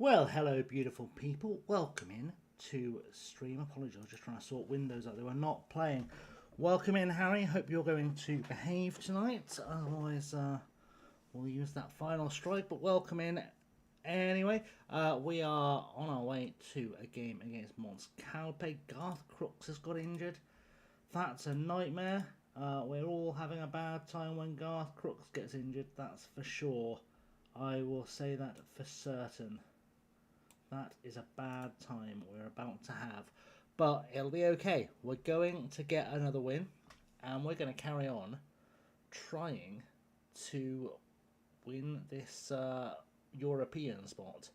Well, hello beautiful people, welcome in to stream. Apologies, I was just trying to sort Windows out, they were not playing. Welcome in, Harry, hope you're going to behave tonight, otherwise we'll use that final strike, but welcome in anyway. We are on our way to a game against Mons Calpe. Garth Crooks has got injured, that's a nightmare. We're all having a bad time when Garth Crooks gets injured, that's for sure. I will say that for certain. That is a bad time we're about to have. But it'll be okay. We're going to get another win. And we're going to carry on trying to win this European spot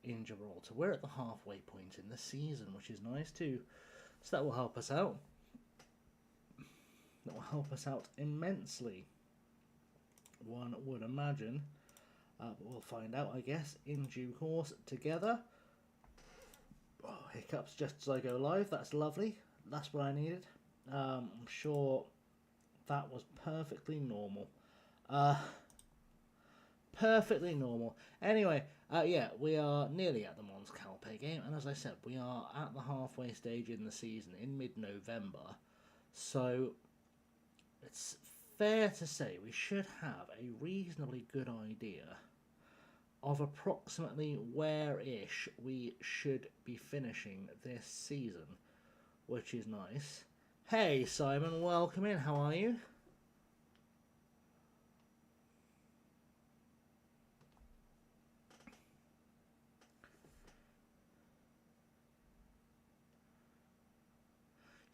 in Gibraltar. We're at the halfway point in the season, which is nice too. So that will help us out. That will help us out immensely, one would imagine. But we'll find out, I guess, in due course together. Oh, hiccups just as I go live. That's lovely. That's what I needed. I'm sure that was perfectly normal. Perfectly normal. Anyway, yeah, we are nearly at the Mons Calpe game. And as I said, we are at the halfway stage in the season in mid-November. So it's fair to say we should have a reasonably good idea of approximately where-ish we should be finishing this season, which is nice. Hey Simon, welcome in, how are you?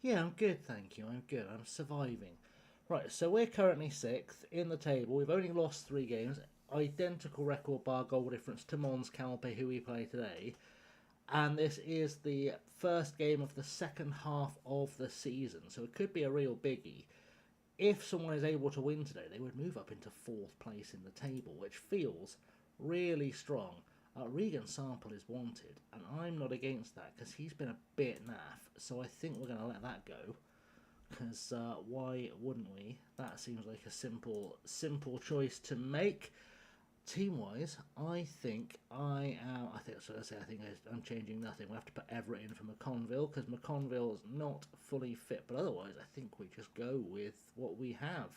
Yeah, I'm good, thank you, I'm good, I'm surviving. Right, so we're currently 6th in the table, we've only lost 3 games, identical record bar goal difference to Mons Calpe, who we play today, and this is the first game of the second half of the season, so it could be a real biggie. If someone is able to win today, they would move up into 4th place in the table, which feels really strong. Regan Sample is wanted, and I'm not against that because he's been a bit naff, so I think we're going to let that go. Because why wouldn't we? That seems like a simple choice to make. Team-wise, I think I am. I think so. I think I'm changing nothing. We have to put Everett in for McConville because McConville's not fully fit. But otherwise, I think we just go with what we have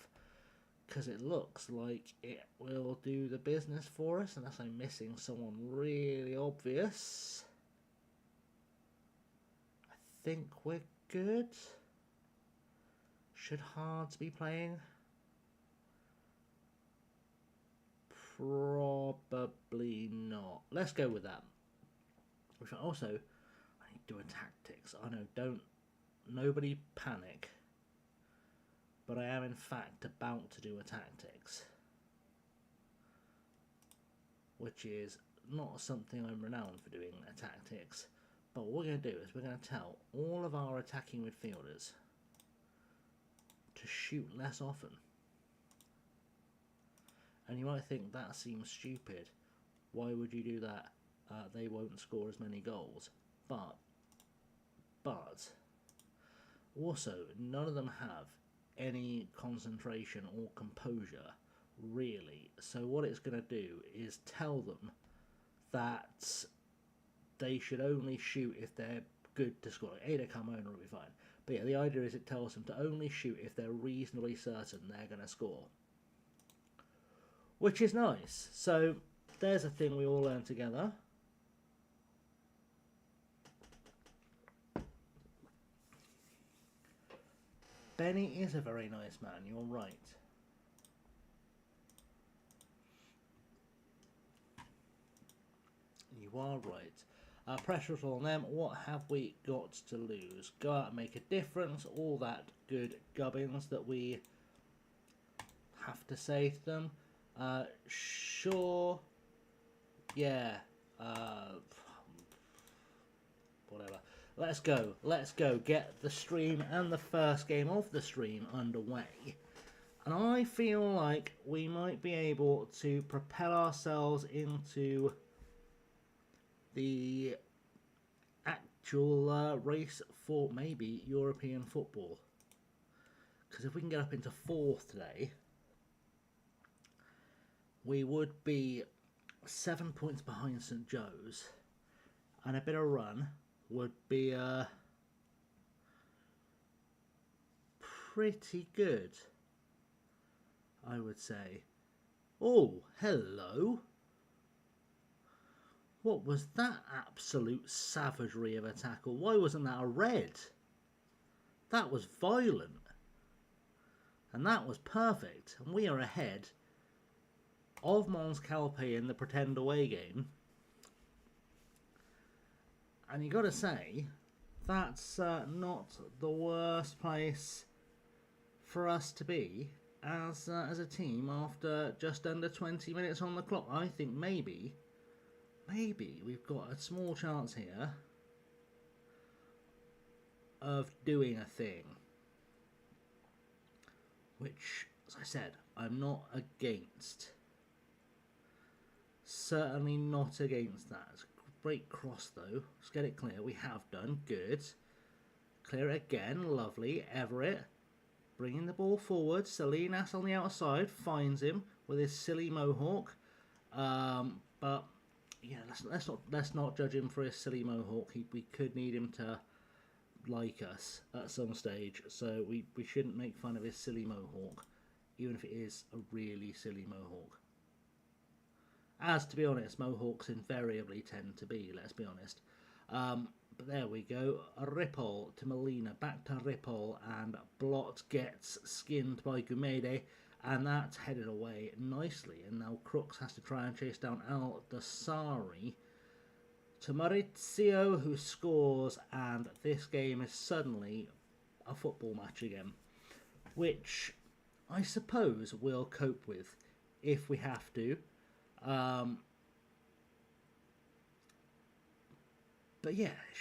because it looks like it will do the business for us. Unless I'm missing someone really obvious. I think we're good. Should Hards be playing? Probably not. Let's go with that. Which also, I need to do a tactics. I know, nobody panic. But I am in fact about to do a tactics. Which is not something I'm renowned for doing, a tactics. But what we're going to do is we're going to tell all of our attacking midfielders to shoot less often. And you might think that seems stupid. Why would you do that? They won't score as many goals. But also, none of them have any concentration or composure, really. So what it's going to do is tell them that they should only shoot if they're good to score. Ada Carmona will be fine. But yeah, the idea is it tells them to only shoot if they're reasonably certain they're going to score. Which is nice. So there's a thing we all learn together. Benny is a very nice man, you're right. You are right. Pressure's on them. What have we got to lose? Go out and make a difference. All that good gubbins that we have to say to them. Sure. Yeah. Whatever. Let's go. Let's go. Get the stream and the first game of the stream underway. And I feel like we might be able to propel ourselves into the actual race for maybe European football. Because if we can get up into 4th today, we would be 7 points behind St Joe's, and a bit of run would be pretty good, I would say. Oh, hello. What was that absolute savagery of a tackle? Why wasn't that a red? That was violent. And that was perfect. And we are ahead of Mons Calpe in the pretend away game. And you got to say, that's not the worst place for us to be as a team after just under 20 minutes on the clock. I think maybe we've got a small chance here of doing a thing, which, as I said, I'm not against. Certainly not against that. It's a great cross though. Let's get it clear. We have done. Good. Clear it again. Lovely. Everett bringing the ball forward. Salinas on the outside finds him with his silly mohawk. But yeah, let's not judge him for his silly mohawk. We could need him to like us at some stage, so we shouldn't make fun of his silly mohawk, even if it is a really silly mohawk. As, to be honest, mohawks invariably tend to be, let's be honest. But there we go. Ripoll to Molina, back to Ripoll, and Blot gets skinned by Gumede, and that's headed away nicely. And now Crooks has to try and chase down Al Dasari to Maurizio, who scores, and this game is suddenly a football match again, which I suppose we'll cope with if we have to. But yeah, it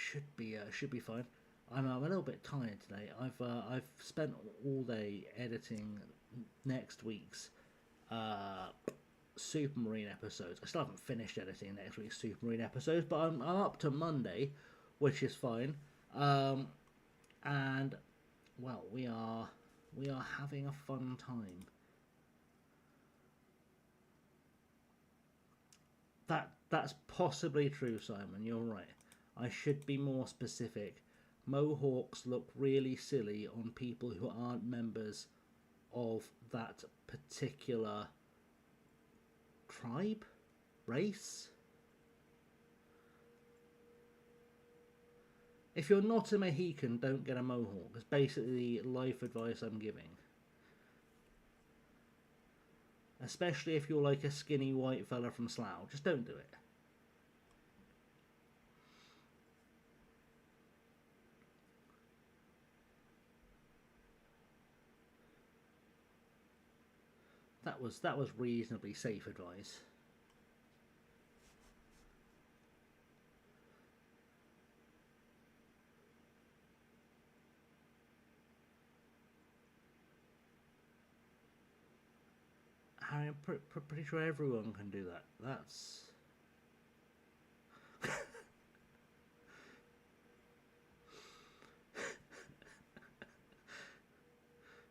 should be fine. I'm a little bit tired today. I've spent all day editing next week's Supermarine episodes. I still haven't finished editing next week's Supermarine episodes, but I'm up to Monday, which is fine. And well, we are having a fun time. That's possibly true, Simon. You're right. I should be more specific. Mohawks look really silly on people who aren't members of that particular tribe, race. If you're not a Mohican, don't get a mohawk. It's basically the life advice I'm giving. Especially if you're like a skinny white fella from Slough. Just don't do it. That was reasonably safe advice. I'm pretty sure everyone can do that. That's...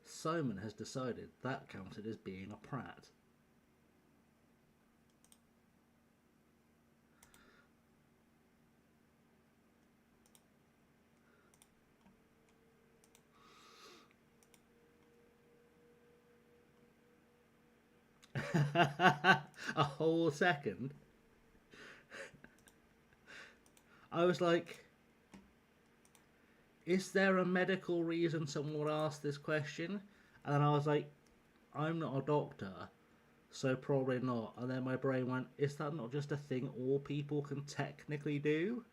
Simon has decided that counted as being a prat. A whole second. I was like, is there a medical reason someone would ask this question? And then I was like, I'm not a doctor, so probably not. And then my brain went, is that not just a thing all people can technically do?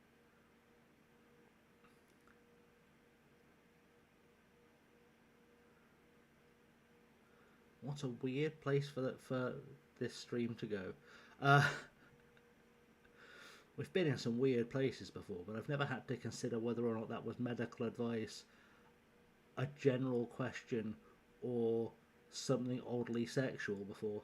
What a weird place for this stream to go. We've been in some weird places before, but I've never had to consider whether or not that was medical advice, a general question, or something oddly sexual before.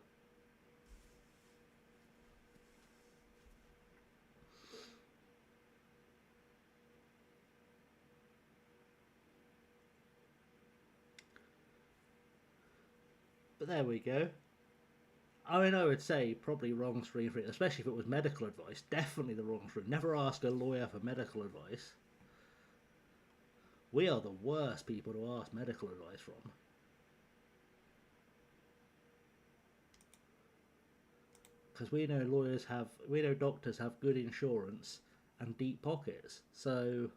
But there we go. I mean, I would say probably wrong stream for it, especially if it was medical advice. Definitely the wrong stream. Never ask a lawyer for medical advice. We are the worst people to ask medical advice from. Because we know doctors have good insurance and deep pockets. So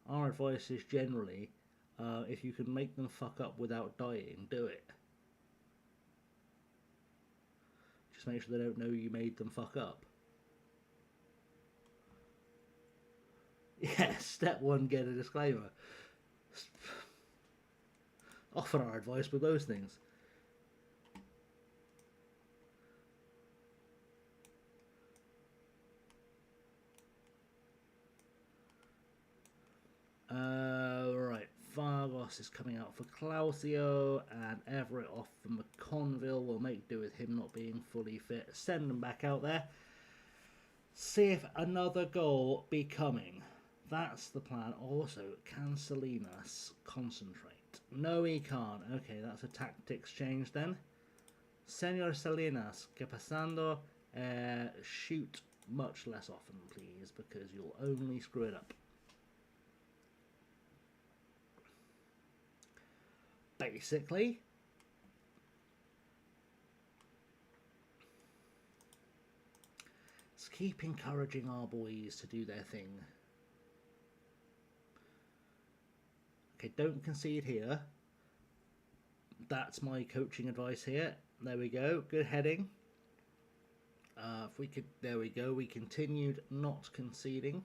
our advice is generally, if you can make them fuck up without dying, do it. Just make sure they don't know you made them fuck up. Yeah, step one, get a disclaimer. Often our advice with those things. Right, Vargas is coming out for Clausio, and Everett off for McConville. We'll make do with him not being fully fit. Send them back out there. See if another goal be coming. That's the plan. Also, can Salinas concentrate? No, he can't. Okay, that's a tactics change then. Senor Salinas, que pasando? Shoot much less often, please, because you'll only screw it up. Basically, let's keep encouraging our boys to do their thing. Okay, don't concede here. That's my coaching advice here. There we go. Good heading. If we could, there we go. We continued not conceding.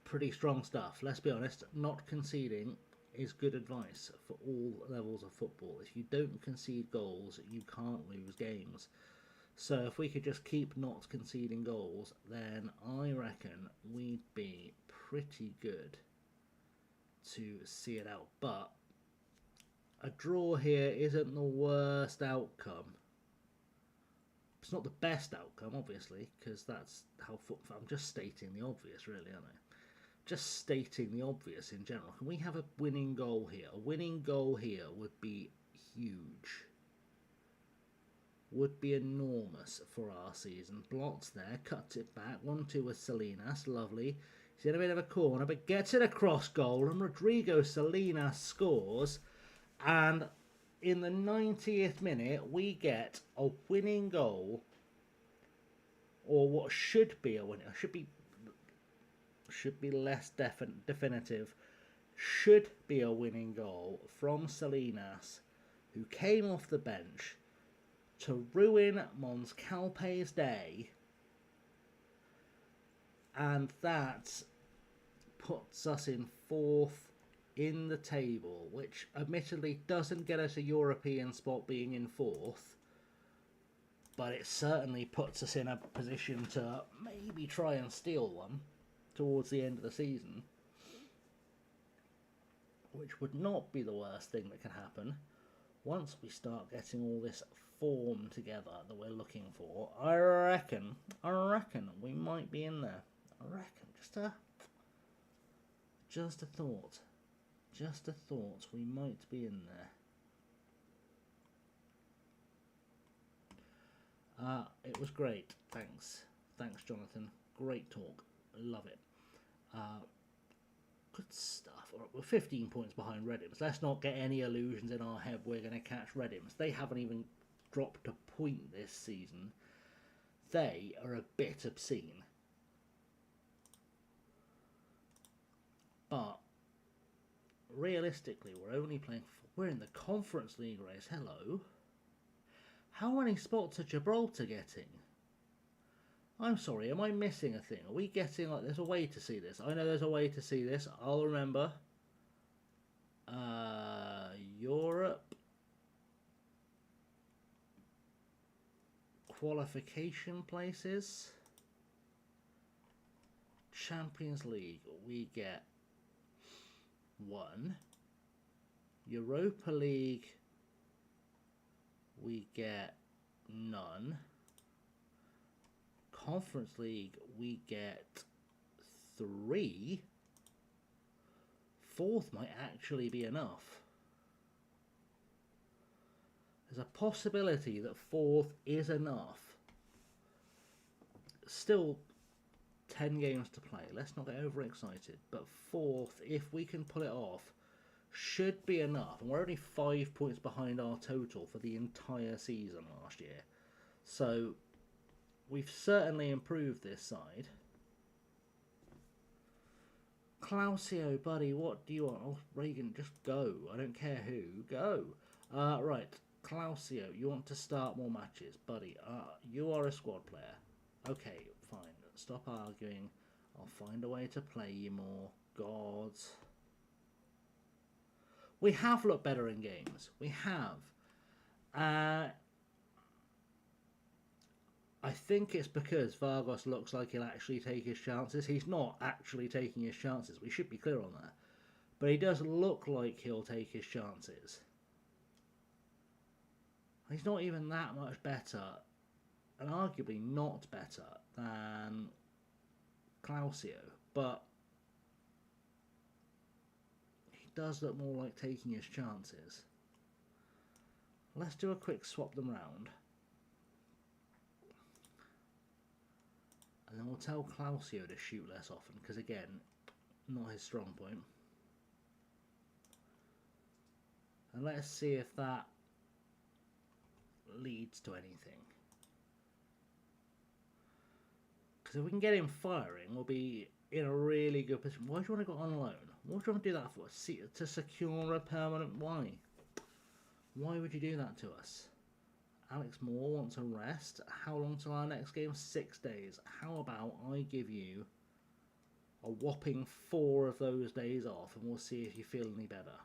Pretty strong stuff. Let's be honest. Not conceding is good advice for all levels of football. If you don't concede goals, you can't lose games. So if we could just keep not conceding goals, then I reckon we'd be pretty good to see it out. But a draw here isn't the worst outcome. It's not the best outcome, obviously, because that's how football. I'm just stating the obvious, really, aren't I? Just stating the obvious in general. Can we have a winning goal here? A winning goal here would be huge. Would be enormous for our season. Blots there, cuts it back. 1-2 with Salinas, lovely. He's in a bit of a corner, but gets it across goal, and Rodrigo Salinas scores. And in the 90th minute, we get a winning goal, or what should be a winning. Should be less definitive. Should be a winning goal from Salinas, who came off the bench to ruin Mons Calpe's day, and that puts us in 4th in the table, which admittedly doesn't get us a European spot being in 4th, but it certainly puts us in a position to maybe try and steal one towards the end of the season, which would not be the worst thing that can happen once we start getting all this form together that we're looking for. I reckon we might be in there. I reckon, just a thought, we might be in there. It was great, thanks Jonathan, great talk, love it. Good stuff. All right, we're 15 points behind Redims. Let's not get any illusions in our head we're going to catch Redims. They haven't even dropped a point this season. They are a bit obscene. But realistically, we're in the Conference League race. Hello. How many spots are Gibraltar getting? I'm sorry, am I missing a thing? Are we getting, like, there's a way to see this. I know there's a way to see this. I'll remember. Europe. Qualification places. Champions League, we get 1. Europa League, we get none. Conference League, we get 3. 4th might actually be enough. There's a possibility that 4th is enough. Still 10 games to play. Let's not get overexcited. But 4th, if we can pull it off, should be enough. And we're only 5 points behind our total for the entire season last year. So we've certainly improved this side. Clausio, buddy, what do you want? Oh, Reagan, just go. I don't care who. Go. Right. Clausio, you want to start more matches. Buddy, you are a squad player. Okay, fine. Stop arguing. I'll find a way to play you more. Gods. We have looked better in games. We have. I think it's because Vargas looks like he'll actually take his chances. He's not actually taking his chances. We should be clear on that. But he does look like he'll take his chances. He's not even that much better, and arguably not better than Clausio. But he does look more like taking his chances. Let's do a quick swap them round. And then we'll tell Clausio to shoot less often, because again, not his strong point. And let's see if that leads to anything. Because if we can get him firing, we'll be in a really good position. Why do you want to go on loan? What do you want to do that for? To secure a permanent why? Why would you do that to us? Alex Moore wants a rest. How long till our next game? 6 days. How about I give you a whopping 4 of those days off and we'll see if you feel any better.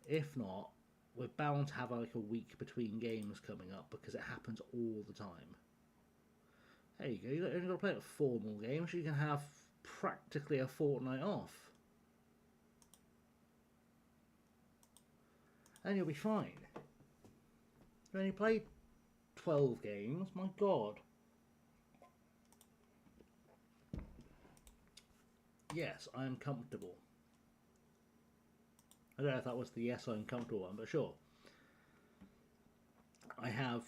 If not, we're bound to have like a week between games coming up because it happens all the time. There you go. You've only got to play at 4 more games. You can have practically a fortnight off. And you'll be fine. You only played 12 games, my god. Yes, I am comfortable. I don't know if that was the yes, I'm comfortable one, but sure. I have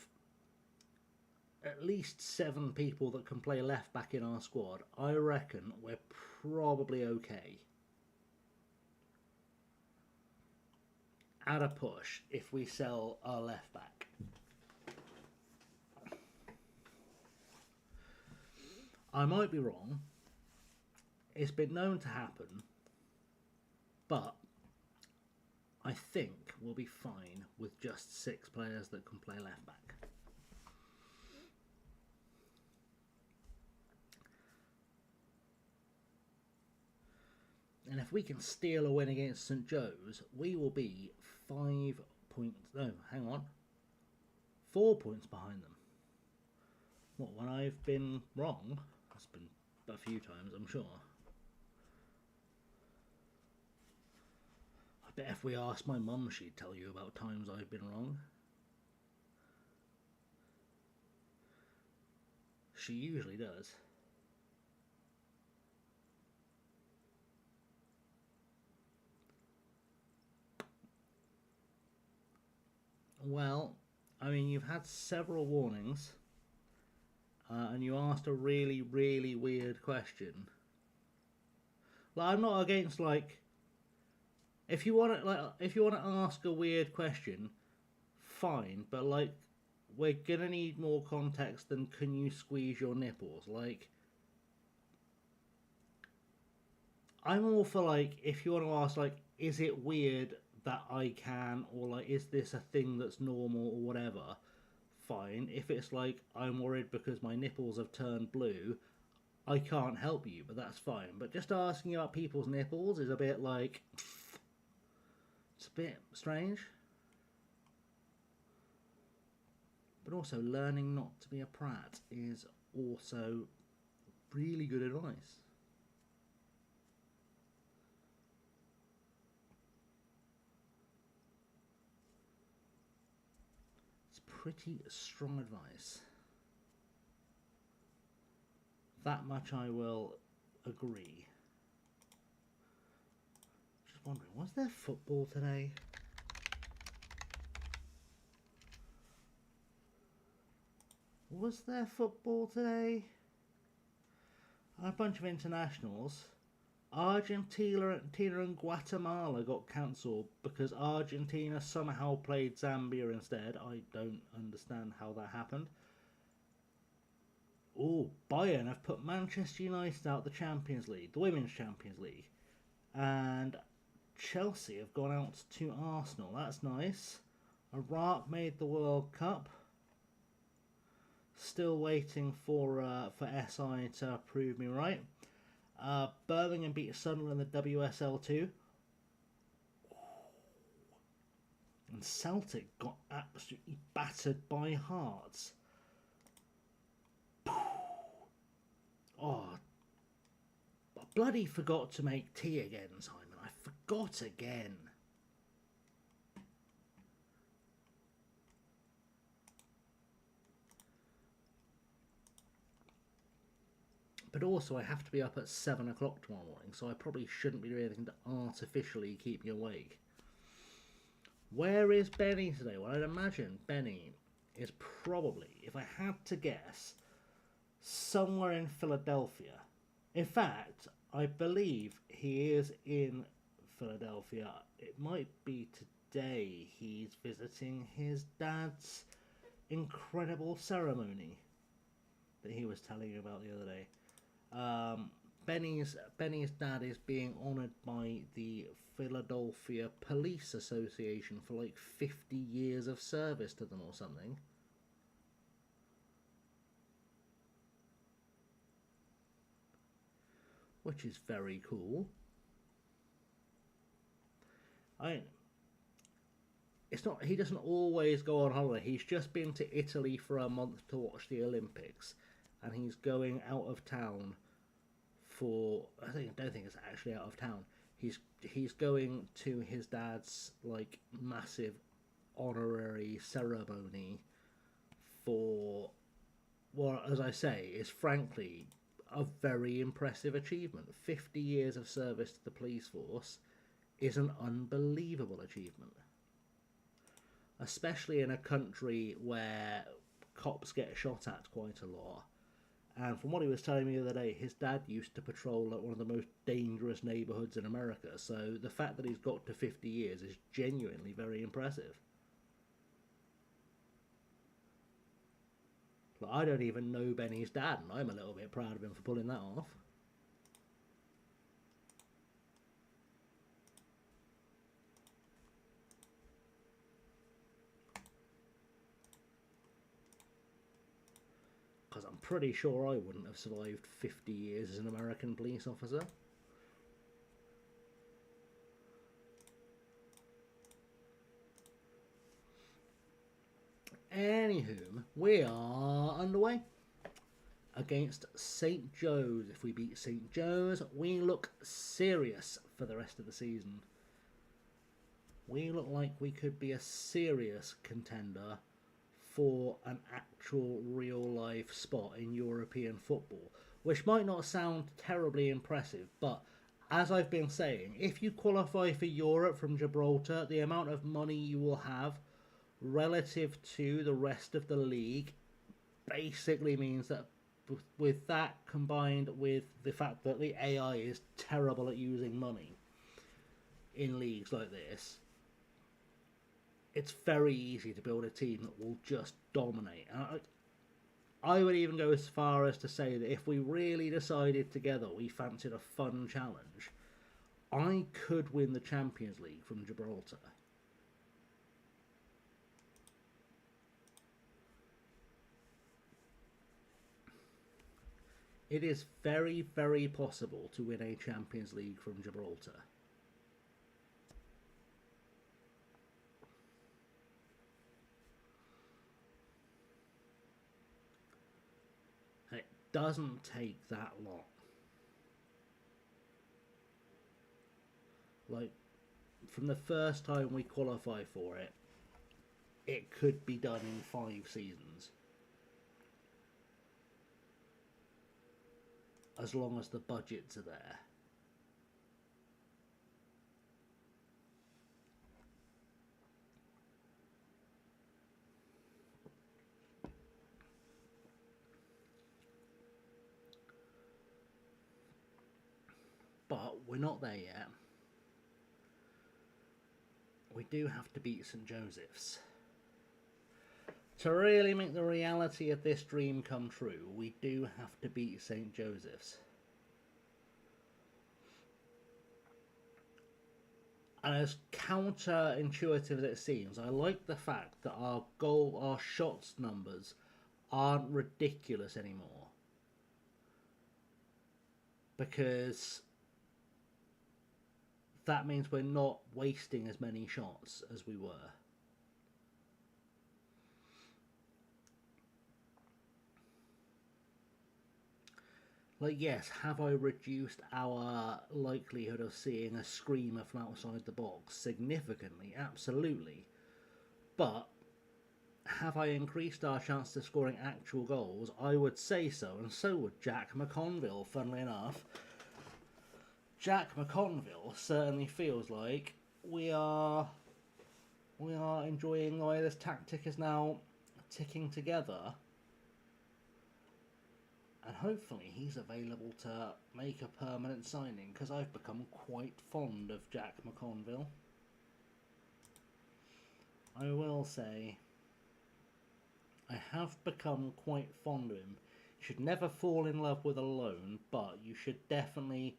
at least 7 people that can play left back in our squad. I reckon we're probably okay. At a push if we sell our left back. I might be wrong. It's been known to happen, but I think we'll be fine with just 6 players that can play left back. And if we can steal a win against St. Joe's, we will be 5 points... No, hang on. 4 points behind them. What, when I've been wrong? That's been a few times, I'm sure. I bet if we asked my mum, she'd tell you about times I've been wrong. She usually does. Well, I mean, you've had several warnings, and you asked a really, really weird question. Like, I'm not against, like, if you want to ask a weird question, fine, but like, we're gonna need more context than can you squeeze your nipples. Like, I'm all for, like, if you want to ask, like, is it weird that I can, or like, is this a thing that's normal or whatever, fine. If it's like, I'm worried because my nipples have turned blue, I can't help you, but that's fine. But just asking about people's nipples is a bit like, it's a bit strange. But also, learning not to be a prat is also really good advice. Pretty strong advice. That much I will agree. Just wondering, was there football today? Was there football today? A bunch of internationals. Argentina and Guatemala got cancelled because Argentina somehow played Zambia instead. I don't understand how that happened. Oh, Bayern have put Manchester United out the Champions League, the Women's Champions League. And Chelsea have gone out to Arsenal. That's nice. Iraq made the World Cup. Still waiting for SI to prove me right. Birmingham beat Sunderland in the WSL2. And Celtic got absolutely battered by Hearts. Oh, I bloody forgot to make tea again, Simon. I forgot again. But also I have to be up at 7 o'clock tomorrow morning, so I probably shouldn't be doing anything to artificially keep me awake. Where is Benny today? Well, I'd imagine Benny is probably, if I had to guess, somewhere in Philadelphia. In fact, I believe he is in Philadelphia. It might be today he's visiting his dad's incredible ceremony that he was telling you about the other day. Benny's dad is being honoured by the Philadelphia Police Association for like 50 years of service to them or something. Which is very cool. He doesn't always go on holiday. He's just been to Italy for a month to watch the Olympics, and he's going out of town for, I don't think it's actually out of town. He's going to his dad's like massive honorary ceremony for what, as I say, is frankly a very impressive achievement. 50 years of service to the police force is an unbelievable achievement, especially in a country where cops get shot at quite a lot. And from what he was telling me the other day, his dad used to patrol like one of the most dangerous neighbourhoods in America. So the fact that he's got to 50 years is genuinely very impressive. Like, I don't even know Benny's dad, and I'm a little bit proud of him for pulling that off. Because I'm pretty sure I wouldn't have survived 50 years as an American police officer. Anywho, we are underway against St. Joe's. If we beat St. Joe's, we look serious for the rest of the season. We look like we could be a serious contender for an actual real-life spot in European football, which might not sound terribly impressive, but as I've been saying, if you qualify for Europe from Gibraltar, the amount of money you will have relative to the rest of the league basically means that with that combined with the fact that the AI is terrible at using money in leagues like this, it's very easy to build a team that will just dominate. I would even go as far as to say that if we really decided together we fancied a fun challenge, I could win the Champions League from Gibraltar. It is very, very possible to win a Champions League from Gibraltar. It doesn't take that long. Like, from the first time we qualify for it, it could be done in 5 seasons. As long as the budgets are there. but we're not there yet. We do have to beat St Joseph's. To really make the reality of this dream come true, we do have to beat St Joseph's. And as counterintuitive as it seems, I like the fact that our shots numbers aren't ridiculous anymore. Because that means we're not wasting as many shots as we were. Like, yes, have I reduced our likelihood of seeing a screamer from outside the box significantly? Absolutely. But have I increased our chance of scoring actual goals? I would say so, and so would Jack McConville, funnily enough. Jack McConville certainly feels like we are enjoying the way this tactic is now ticking together. And hopefully he's available to make a permanent signing, because I've become quite fond of Jack McConville. I will say, I have become quite fond of him. You should never fall in love with a loan, but you should definitely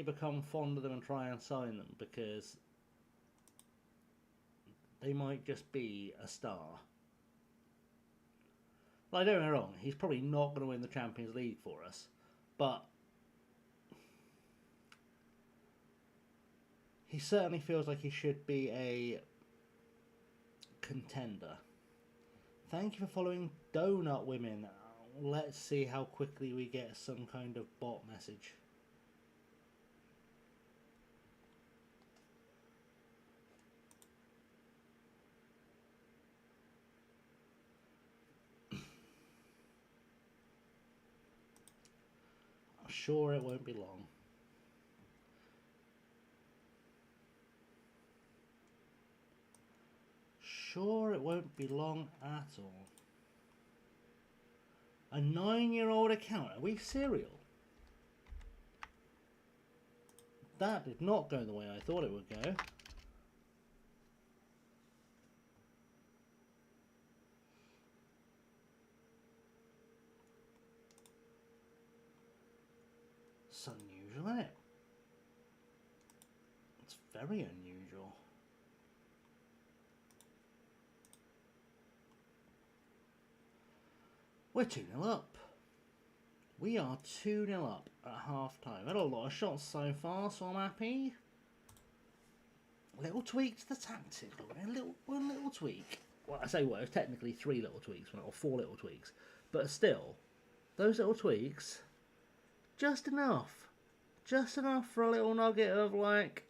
become fond of them and try and sign them, because they might just be a star. Like, don't get me wrong, he's probably not going to win the Champions League for us, but he certainly feels like he should be a contender. Thank you for following Donut Women. Let's see how quickly we get some kind of bot message. I'm sure it won't be long. Sure, it won't be long at all. A 9-year-old account? Are we serial? That did not go the way I thought it would go. It's unusual, isn't it? It's very unusual. We're 2-0 up. We are 2-0 up at half-time. Had a lot of shots so far, so I'm happy. Little tweak to the tactic. One little tweak. Well, I say what, it was technically 3 little tweaks, or 4 little tweaks. But still, those little tweaks, just enough. Just enough for a little nugget of, like,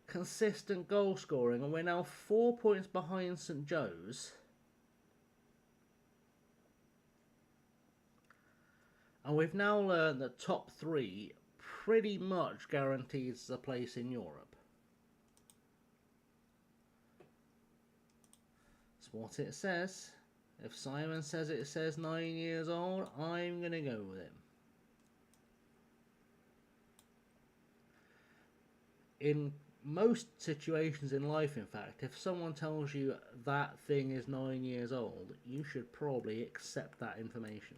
consistent goal scoring. And we're now 4 points behind St Joe's. And we've now learned that top 3 pretty much guarantees a place in Europe. That's what it says. If Simon says it says 9 years old, I'm going to go with him. In most situations in life, in fact, if someone tells you that thing is 9 years old, you should probably accept that information.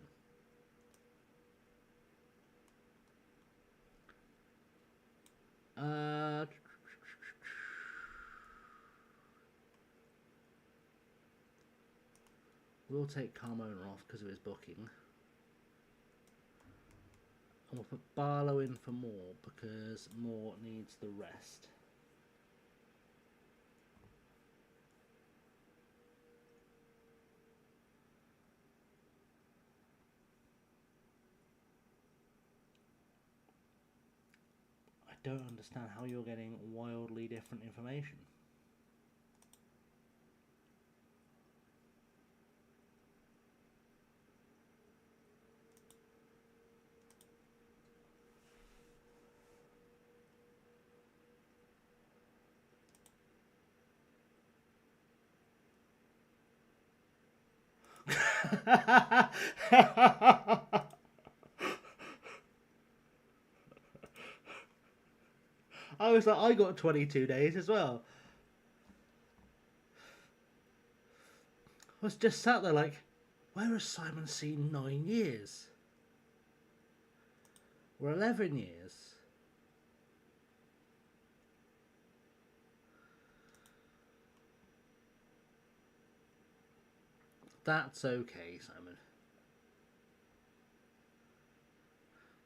We'll take Carmona off because of his booking. And we'll put Barlow in for Moore because Moore needs the rest. I don't understand how you're getting wildly different information. was like, I got 22 days as well. I was just sat there like, where has Simon seen 9 years? Or 11 years? That's okay, Simon.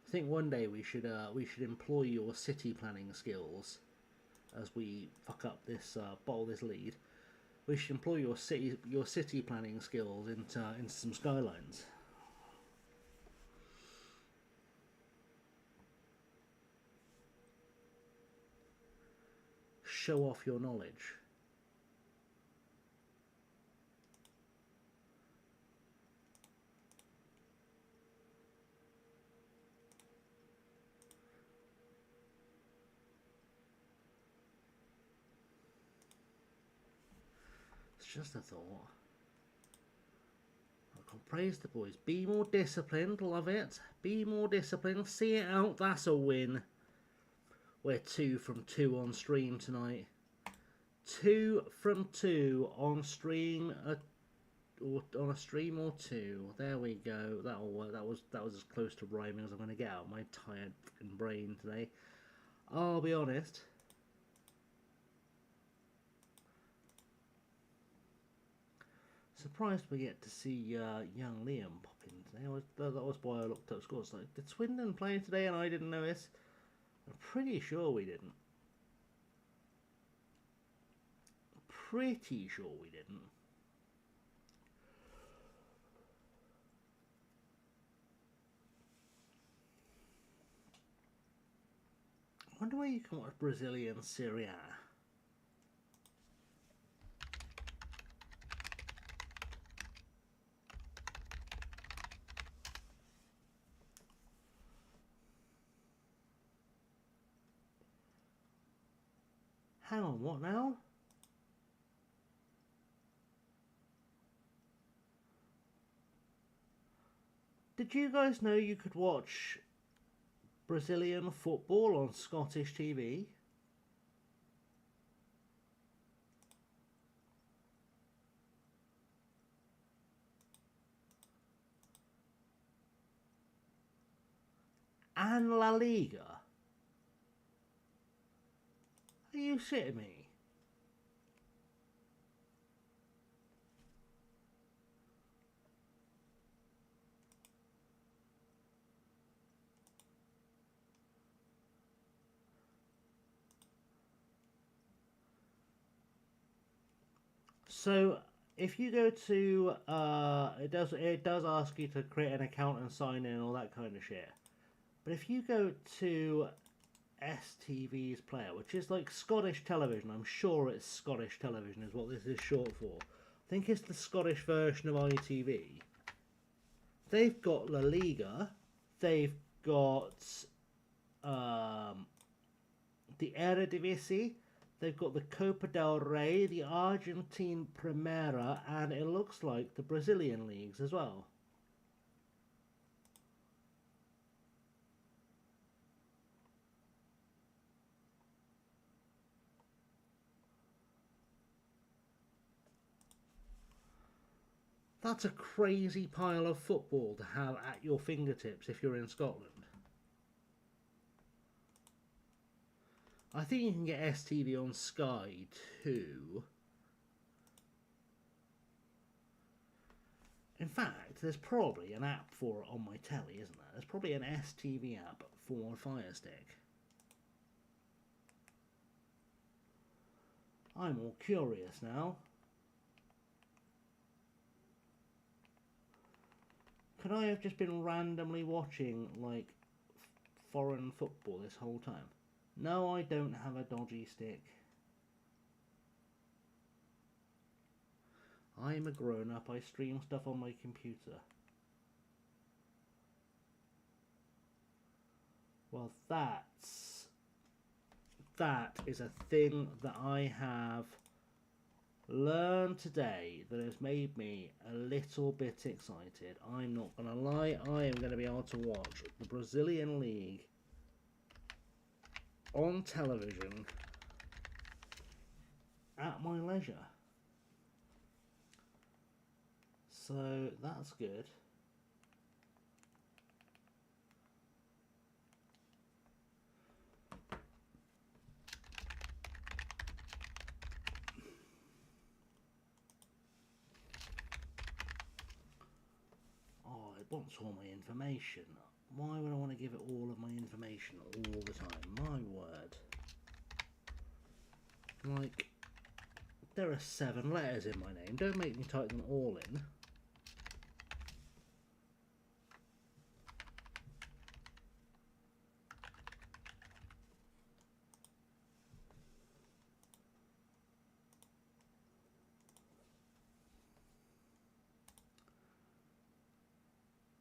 I think one day we should employ your city planning skills as we fuck up this bottle this lead. We should employ your city planning skills into some skylines. Show off your knowledge. Just a thought. I can praise the boys. Be more disciplined, love it. Be more disciplined, see it out, that's a win. We're 2 from 2 on stream tonight. 2 from 2 on stream, or on a stream or 2. There we go. That'll work. That was as close to rhyming as I'm going to get out of my tired fucking brain today. I'll be honest. Surprised we get to see young Liam pop in today. That was why I looked up scores. Like, did Swindon play today and I didn't notice? I'm pretty sure we didn't. Pretty sure we didn't. I wonder where you can watch Brazilian Serie A. Hang on, what now? Did you guys know you could watch Brazilian football on Scottish TV? And La Liga? Are you shitting me? So if you go to it does ask you to create an account and sign in and all that kind of shit. But if you go to STV's player, which is like Scottish television, I'm sure it's Scottish television is what this is short for. I think it's the Scottish version of ITV. They've got La Liga, they've got the Eredivisie, they've got the Copa del Rey, the Argentine Primera, and it looks like the Brazilian leagues as well. That's a crazy pile of football to have at your fingertips if you're in Scotland. I think you can get STV on Sky too. In fact, there's probably an app for it on my telly, isn't there? There's probably an STV app for a Fire Stick. I'm all curious now. Could I have just been randomly watching, like, foreign football this whole time? No, I don't have a dodgy stick. I'm a grown-up. I stream stuff on my computer. Well, that is a thing that I have learned today that has made me a little bit excited. I'm not going to lie, I am going to be able to watch the Brazilian League on television at my leisure. So that's good. Oh, it wants all my information. Why would I want to give it all of my information all the time? My word. Like, there are 7 letters in my name. Don't make me type them all in.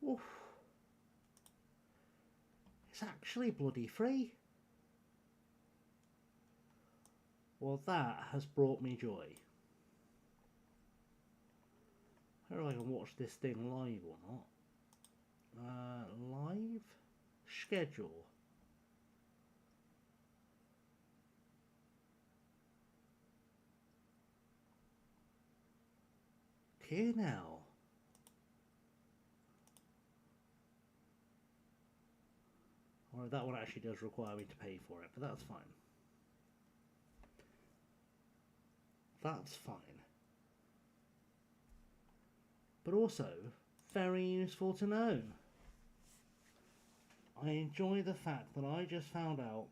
Oof. It's actually bloody free. Well, that has brought me joy. I don't know if I can watch this thing live or not. Live? Schedule. Okay now. Or that one actually does require me to pay for it, but that's fine. That's fine. But also, very useful to know. I enjoy the fact that I just found out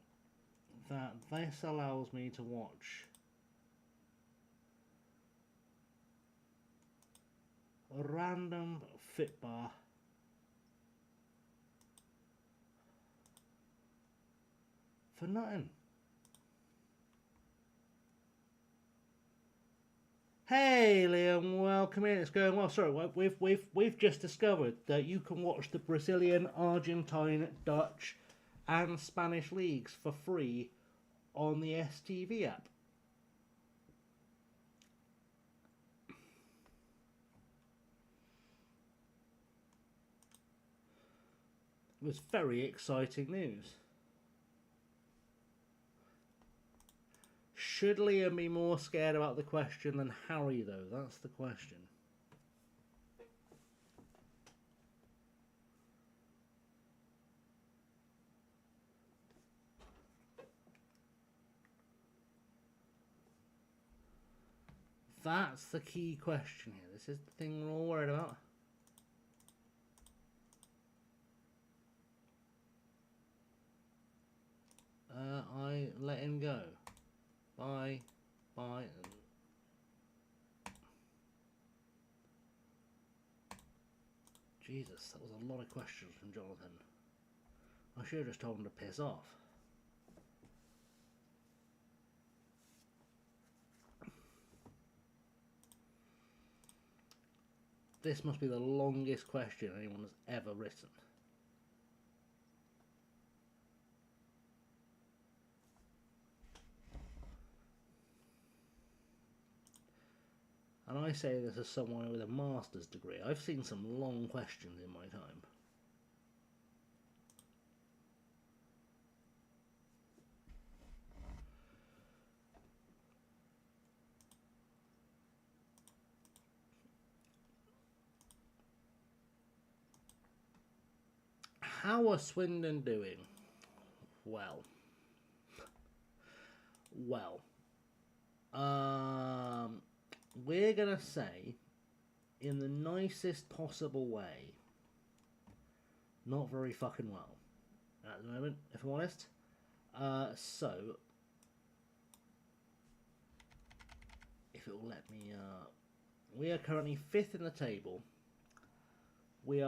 that this allows me to watch a random fitbar for nothing. Hey Liam, welcome in. It's going well. Sorry, we've just discovered that you can watch the Brazilian, Argentine, Dutch, and Spanish leagues for free on the STV app. It was very exciting news. Should Liam be more scared about the question than Harry, though? That's the question. That's the key question here. This is the thing we're all worried about. I let him go. Bye. Bye. Jesus, that was a lot of questions from Jonathan. I should have just told him to piss off. This must be the longest question anyone has ever written. And I say this as someone with a master's degree. I've seen some long questions in my time. How are Swindon doing? Well. We're going to say, in the nicest possible way, not very fucking well at the moment, if I'm honest. So, if it will let me, we are currently 5th in the table. We've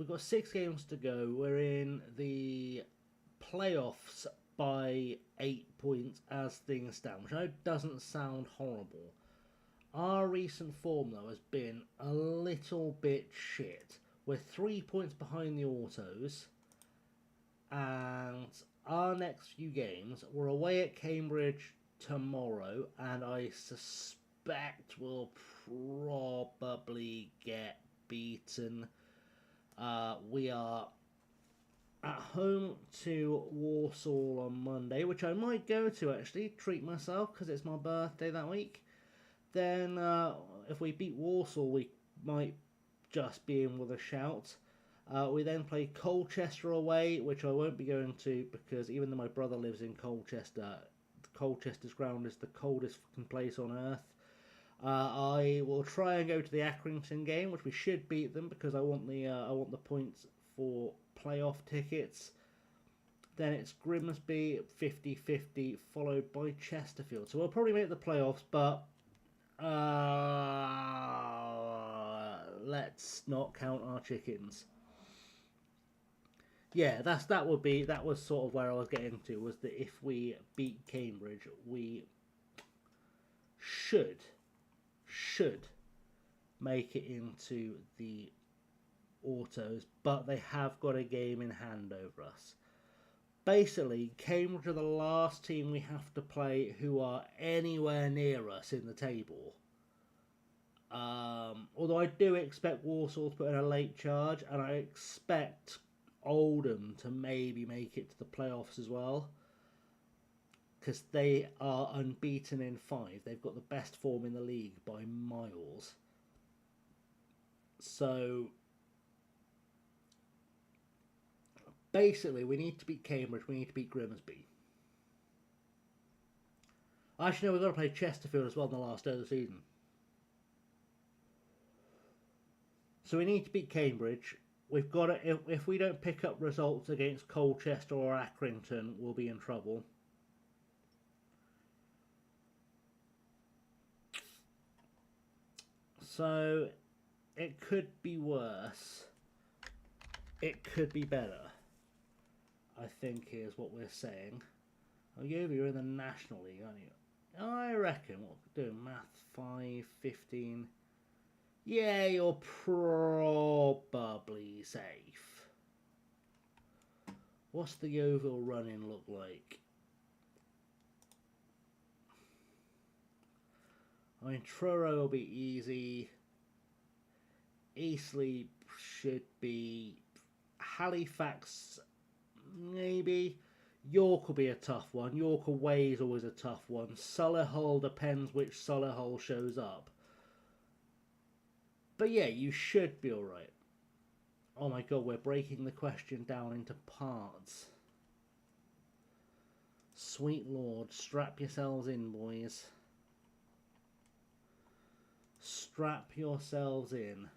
got 6 games to go. We're in the playoffs by 8 points as things stand, which I know doesn't sound horrible. Our recent form, though, has been a little bit shit. We're 3 points behind the Autos, and our next few games, we're away at Cambridge tomorrow, and I suspect we'll probably get beaten. We are at home to Warsaw on Monday, which I might go to actually, treat myself because it's my birthday that week. Then if we beat Warsaw, we might just be in with a shout. We then play Colchester away, which I won't be going to because even though my brother lives in Colchester, Colchester's ground is the coldest fucking place on earth. I will try and go to the Accrington game, which we should beat them because I want the points for playoff tickets. Then it's Grimsby 50-50, followed by Chesterfield. So we'll probably make the playoffs, but let's not count our chickens. Yeah, that was sort of where I was getting to, was that if we beat Cambridge, we should make it into the autos, but they have got a game in hand over us. Basically, Cambridge are the last team we have to play who are anywhere near us in the table. Although I do expect Warsaw to put in a late charge, and I expect Oldham to maybe make it to the playoffs as well, because they are unbeaten in 5. They've got the best form in the league by miles. So basically, we need to beat Cambridge, we need to beat Grimsby. Actually, no, we've got to play Chesterfield as well in the last day of the season. So we need to beat Cambridge. We've got to, if we don't pick up results against Colchester or Accrington, we'll be in trouble. So it could be worse. It could be better, I think, is what we're saying. Oh, you're in the National League, aren't you? I reckon what we're doing, math 5, 15. Yeah, you're probably safe. What's the Yeovil run-in look like? I mean, Truro will be easy. Eastleigh should be. Halifax, maybe. York will be a tough one. York away is always a tough one. Solihull depends which Solihull shows up. But yeah, you should be alright. Oh my god, we're breaking the question down into parts. Sweet lord, strap yourselves in, boys. Strap yourselves in.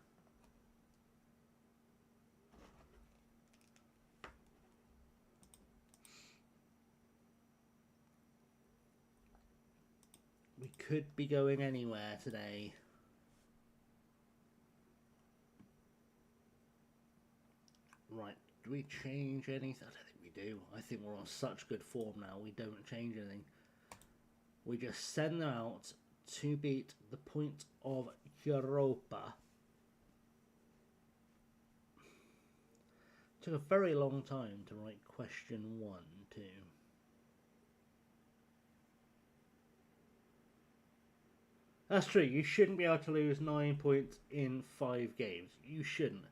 We could be going anywhere today. Right, do we change anything? I don't think we do. I think we're on such good form now, we don't change anything. We just send them out to beat the point of Europa. Took a very long time to write question 1, too. That's true, you shouldn't be able to lose 9 points in 5 games. You shouldn't.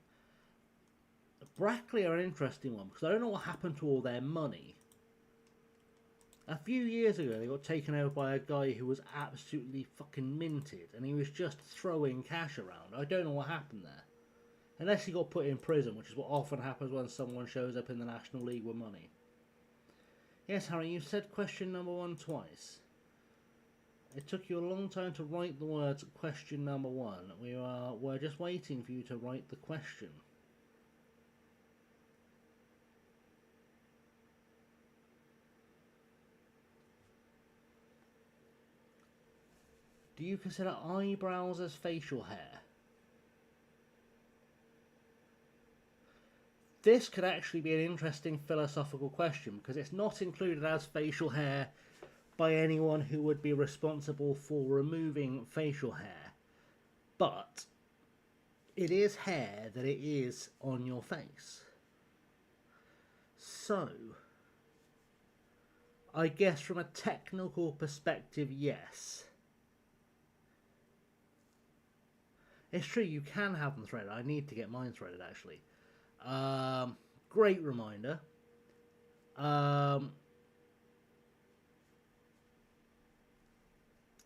Brackley are an interesting one because I don't know what happened to all their money. A few years ago they got taken over by a guy who was absolutely fucking minted and he was just throwing cash around. I don't know what happened there. Unless he got put in prison, which is what often happens when someone shows up in the National League with money. Yes, Harry, you said question number 1 twice. It took you a long time to write the words question number 1. We're just waiting for you to write the question. Do you consider eyebrows as facial hair? This could actually be an interesting philosophical question because it's not included as facial hair by anyone who would be responsible for removing facial hair. But it is hair that it is on your face. So, I guess from a technical perspective, yes. It's true, you can have them threaded. I need to get mine threaded, actually. great reminder.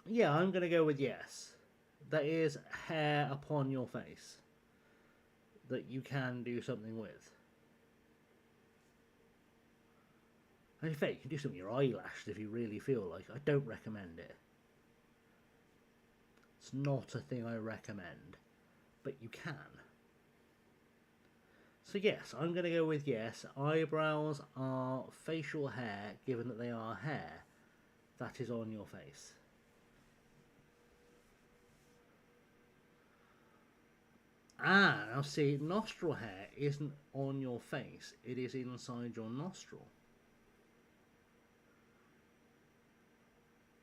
Yeah, I'm going to go with yes. That is hair upon your face that you can do something with. And in fact, you can do something with your eyelashes if you really feel like. I don't recommend it. It's not a thing I recommend, but you can. So yes, I'm going to go with yes. Eyebrows are facial hair, given that they are hair that is on your face. Ah, now see, nostril hair isn't on your face. It is inside your nostril.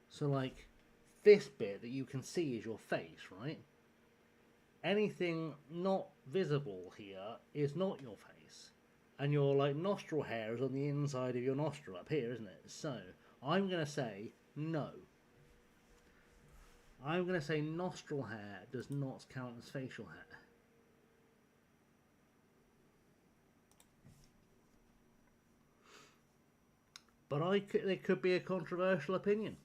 So like, this bit that you can see is your face, right? Anything not visible here is not your face. And your like nostril hair is on the inside of your nostril up here, isn't it? So, I'm going to say no. I'm going to say nostril hair does not count as facial hair. But there could be a controversial opinion.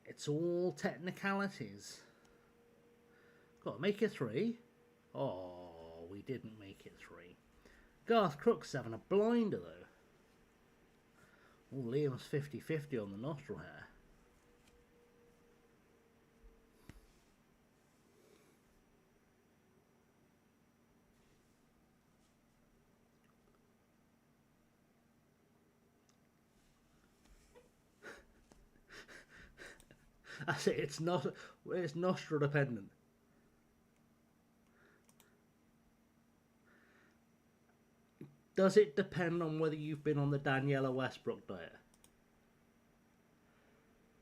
It's all technicalities. Got to make it 3. Oh, we didn't make it 3. Garth Crook's having a blinder though. Oh, Liam's 50-50 on the nostril hair. I say it's nostril dependent. Does it depend on whether you've been on the Daniela Westbrook diet?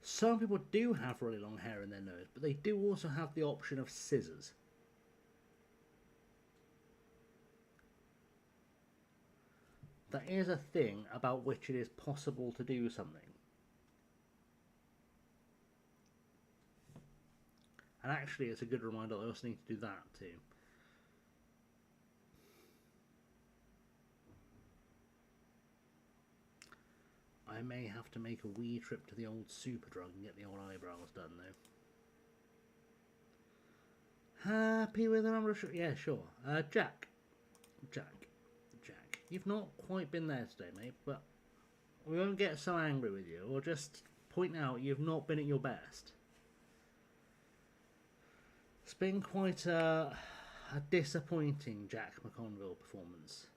Some people do have really long hair in their nose, but they do also have the option of scissors. That is a thing about which it is possible to do something. And actually, it's a good reminder that I also need to do that too. I may have to make a wee trip to the old Superdrug and get the old eyebrows done though. Happy with the number of... Yeah, sure. Jack. You've not quite been there today, mate, but we won't get so angry with you. We'll just point out you've not been at your best. It's been quite a disappointing Jack McConville performance.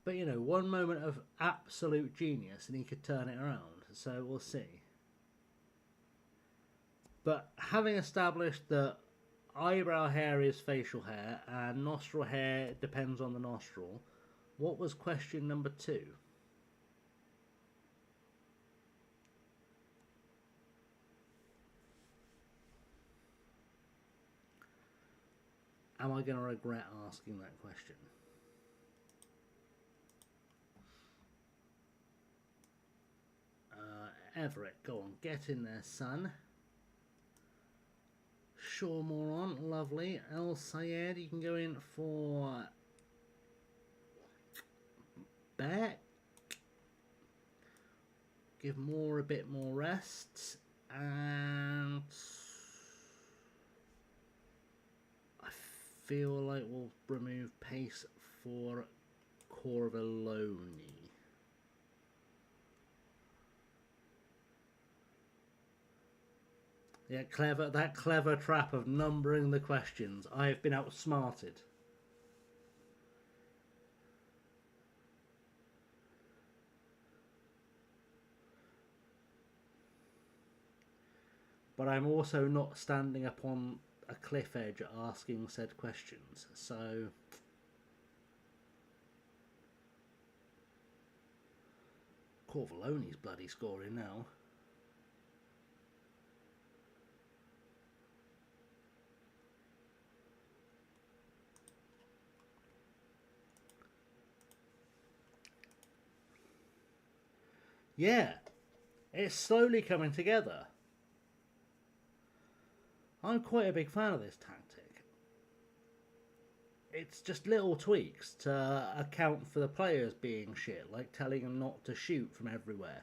But, you know, one moment of absolute genius and he could turn it around. So we'll see. But having established that eyebrow hair is facial hair and nostril hair depends on the nostril, what was question number 2? Am I going to regret asking that question? Everett, go on, get in there, son. Sure, moron, lovely. El Sayed, you can go in for Beck. Give Moore a bit more rest. And I feel like we'll remove pace for Corvalloni. Yeah, that clever trap of numbering the questions. I have been outsmarted. But I'm also not standing upon a cliff edge asking said questions, so... Corvalloni's bloody scoring now. Yeah, it's slowly coming together. I'm quite a big fan of this tactic. It's just little tweaks to account for the players being shit, like telling them not to shoot from everywhere.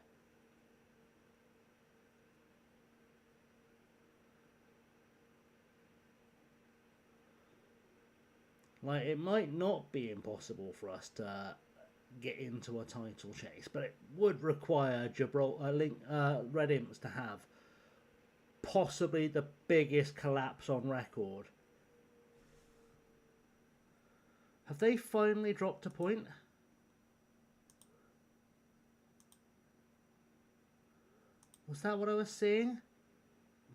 Like, it might not be impossible for us to get into a title chase, but it would require Red Imps to have possibly the biggest collapse on record. Have they finally dropped a point? Was that what I was seeing?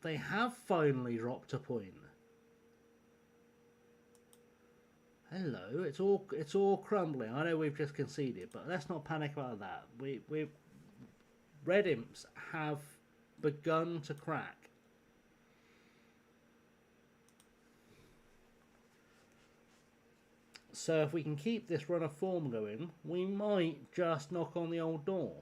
They have finally dropped a point. Hello, it's all crumbling. I know we've just conceded, but let's not panic about that. We Red Imps have begun to crack. So if we can keep this run of form going, we might just knock on the old door.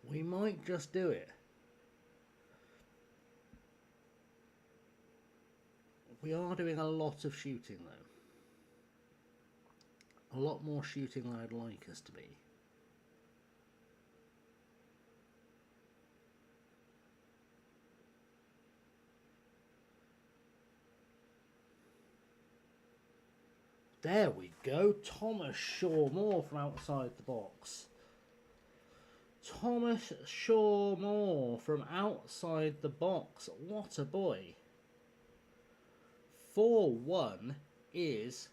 We might just do it. We are doing a lot of shooting though. A lot more shooting than I'd like us to be. There we go. Thomas Shaw-Moore from outside the box. Thomas Shaw-Moore from outside the box. What a boy. 4-1 is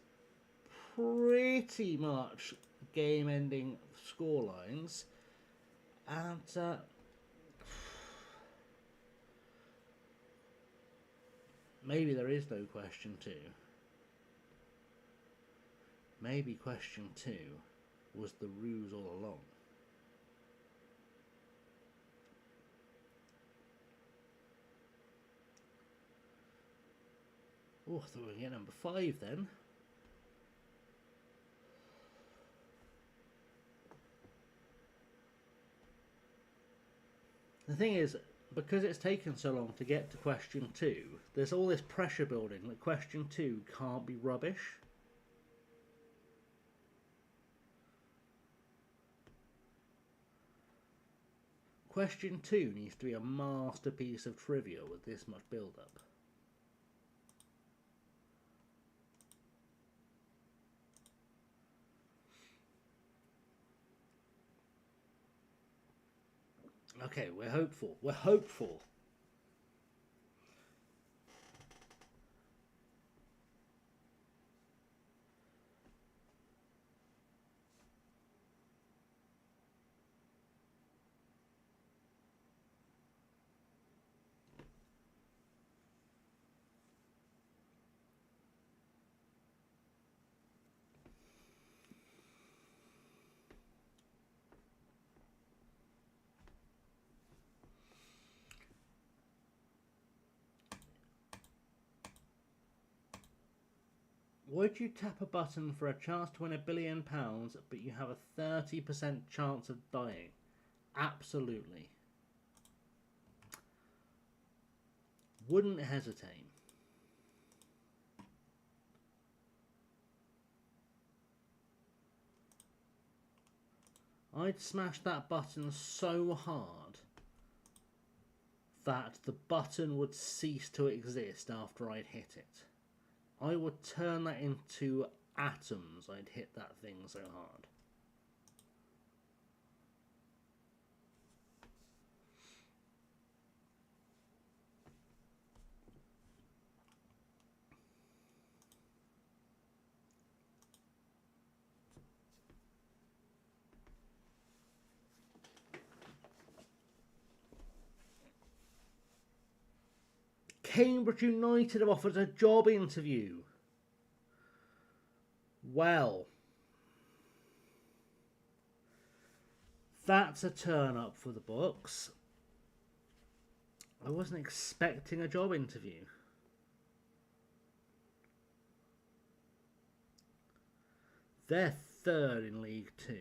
pretty much game-ending scorelines. And maybe there is no question 2. Maybe question 2 was the ruse all along. Oh, I thought we were going to get number 5 then. The thing is, because it's taken so long to get to question 2, there's all this pressure building that question 2 can't be rubbish. Question 2 needs to be a masterpiece of trivia with this much build-up. Okay, we're hopeful. We're hopeful. Would you tap a button for a chance to win £1 billion, but you have a 30% chance of dying? Absolutely. Wouldn't hesitate. I'd smash that button so hard that the button would cease to exist after I'd hit it. I would turn that into atoms. I'd hit that thing so hard. Cambridge United have offered a job interview. Well, that's a turn up for the books. I wasn't expecting a job interview. They're third in League Two.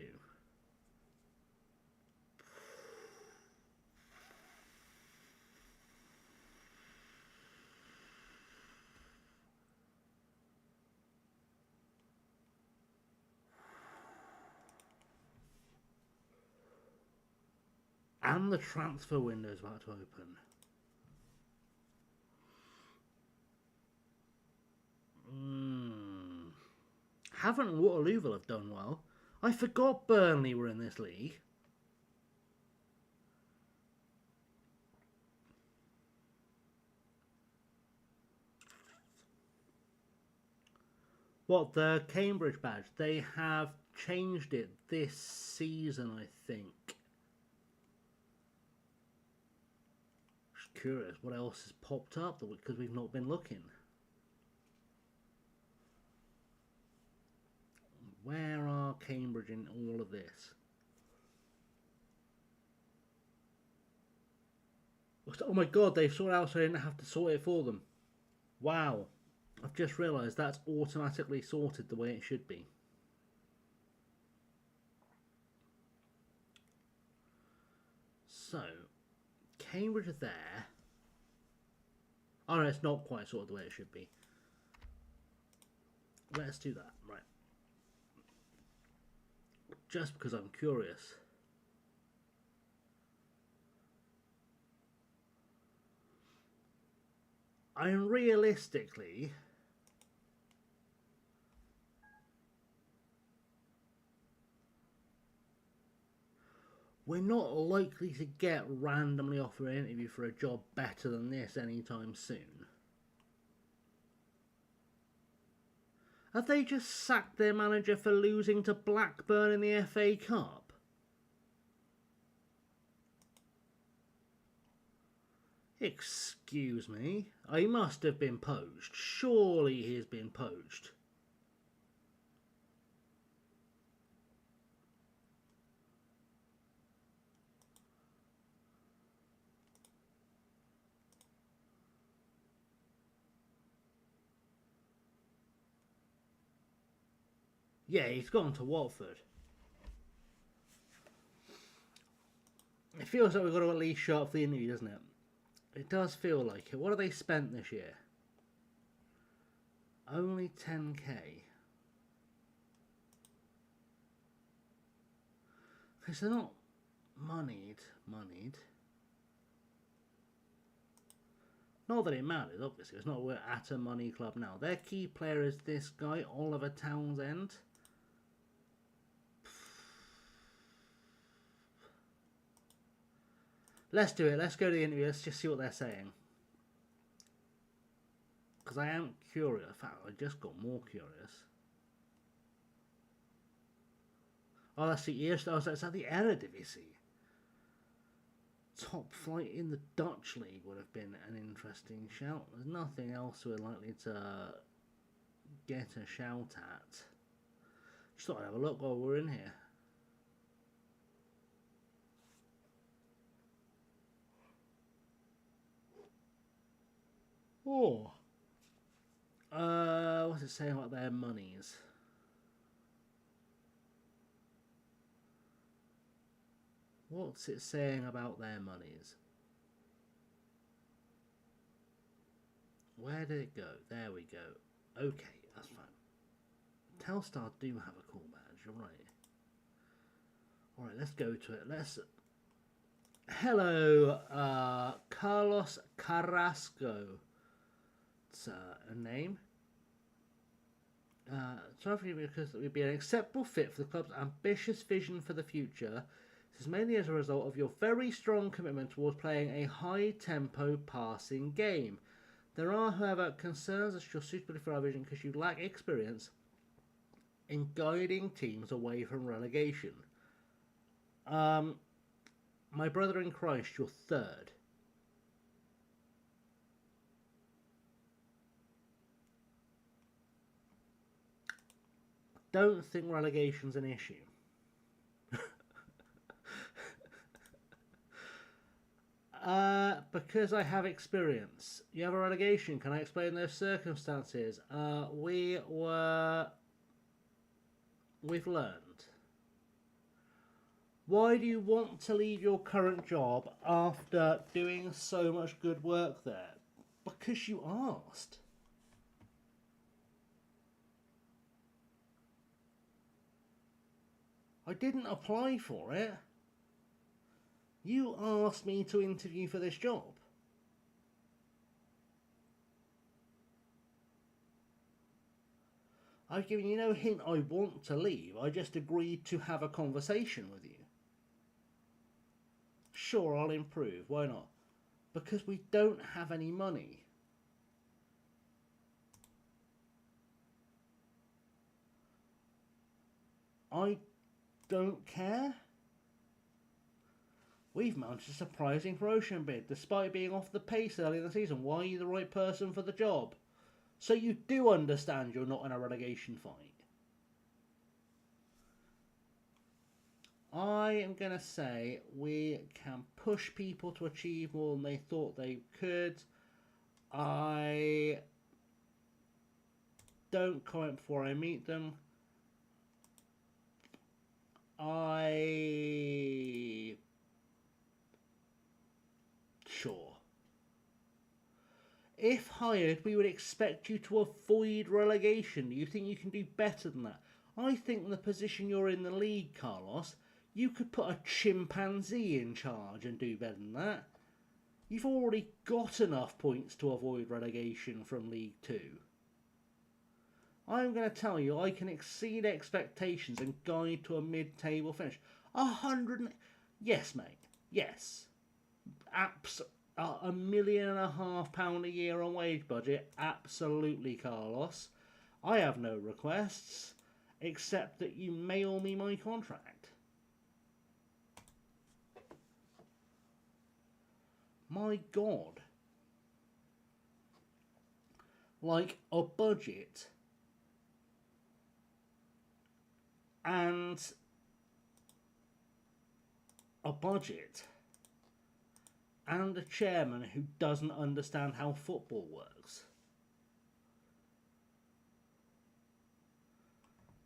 And the transfer window is about to open. Havant and Waterlooville have done well. I forgot Burnley were in this league. What, the Cambridge badge? They have changed it this season, I think. Just curious, what else has popped up because we've not been looking. Where are Cambridge in all of this? Oh my god, they've sorted out so I didn't have to sort it for them. Wow. I've just realised that's automatically sorted the way it should be. So, Cambridge are there. Oh no, it's not quite sorted the way it should be. Let's do that, right. Just because I'm curious. And realistically, we're not likely to get randomly offered an interview for a job better than this anytime soon. Have they just sacked their manager for losing to Blackburn in the FA Cup? Excuse me, he must have been poached. Surely he's been poached. Yeah, he's gone to Watford. It feels like we've got to at least show up for the interview, doesn't it? It does feel like it. What have they spent this year? Only 10k. Because they're not moneyed. Not that it matters, obviously. It's not we're at a money club now. Their key player is this guy, Oliver Townsend. Let's do it. Let's go to the interview. Let's just see what they're saying. Because I am curious. In fact, I just got more curious. Oh, that's the Eerste. Oh, that's at the Eredivisie. Top flight in the Dutch league would have been an interesting shout. There's nothing else we're likely to get a shout at. Just thought I'd have a look while we're in here. Oh. What's it saying about their monies? What's it saying about their monies? Where did it go? There we go. Okay, that's fine. Telstar do have a cool badge, you're right. Alright, let's go to it. Let's... Hello, Carlos Carrasco. It's a name. Sorry for you because it would be an acceptable fit for the club's ambitious vision for the future. This is mainly as a result of your very strong commitment towards playing a high-tempo passing game. There are, however, concerns as to your suitability for our vision because you lack experience in guiding teams away from relegation. My brother in Christ, you're third. Don't think relegation's an issue. Because I have experience. You have a relegation. Can I explain those circumstances? We were we've learned. Why do you want to leave your current job after doing so much good work there? Because you asked. I didn't apply for it. You asked me to interview for this job. I've given you no hint I want to leave. I just agreed to have a conversation with you. Sure, I'll improve. Why not? Because we don't have any money. I don't care. We've mounted a surprising promotion bid despite being off the pace early in the season. Why are you the right person for the job? So you do understand you're not in a relegation fight. I am going to say we can push people to achieve more than they thought they could. I don't comment before I meet them. Sure. If hired, we would expect you to avoid relegation. Do you think you can do better than that? I think in the position you're in the league, Carlos, you could put a chimpanzee in charge and do better than that. You've already got enough points to avoid relegation from League 2. I'm going to tell you, I can exceed expectations and guide to a mid-table finish. 100... Yes, mate. Yes. £1.5 million a year on wage budget. Absolutely, Carlos. I have no requests, except that you mail me my contract. My God. Like a budget and a chairman who doesn't understand how football works.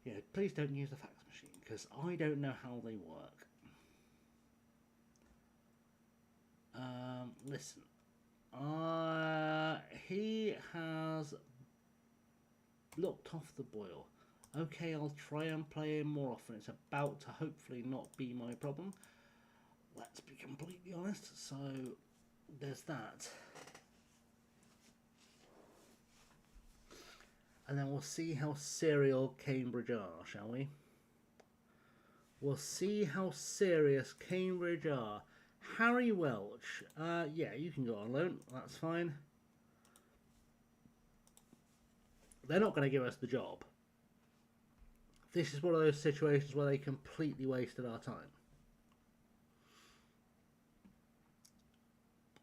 Yeah, please don't use the fax machine because I don't know how they work. Listen, he has looked off the boil. Okay, I'll try and play him more often. It's about to hopefully not be my problem. Let's be completely honest. So, there's that. And then we'll see how serial Cambridge are, shall we? We'll see how serious Cambridge are. Harry Welch. Yeah, you can go on loan. That's fine. They're not going to give us the job. This is one of those situations where they completely wasted our time.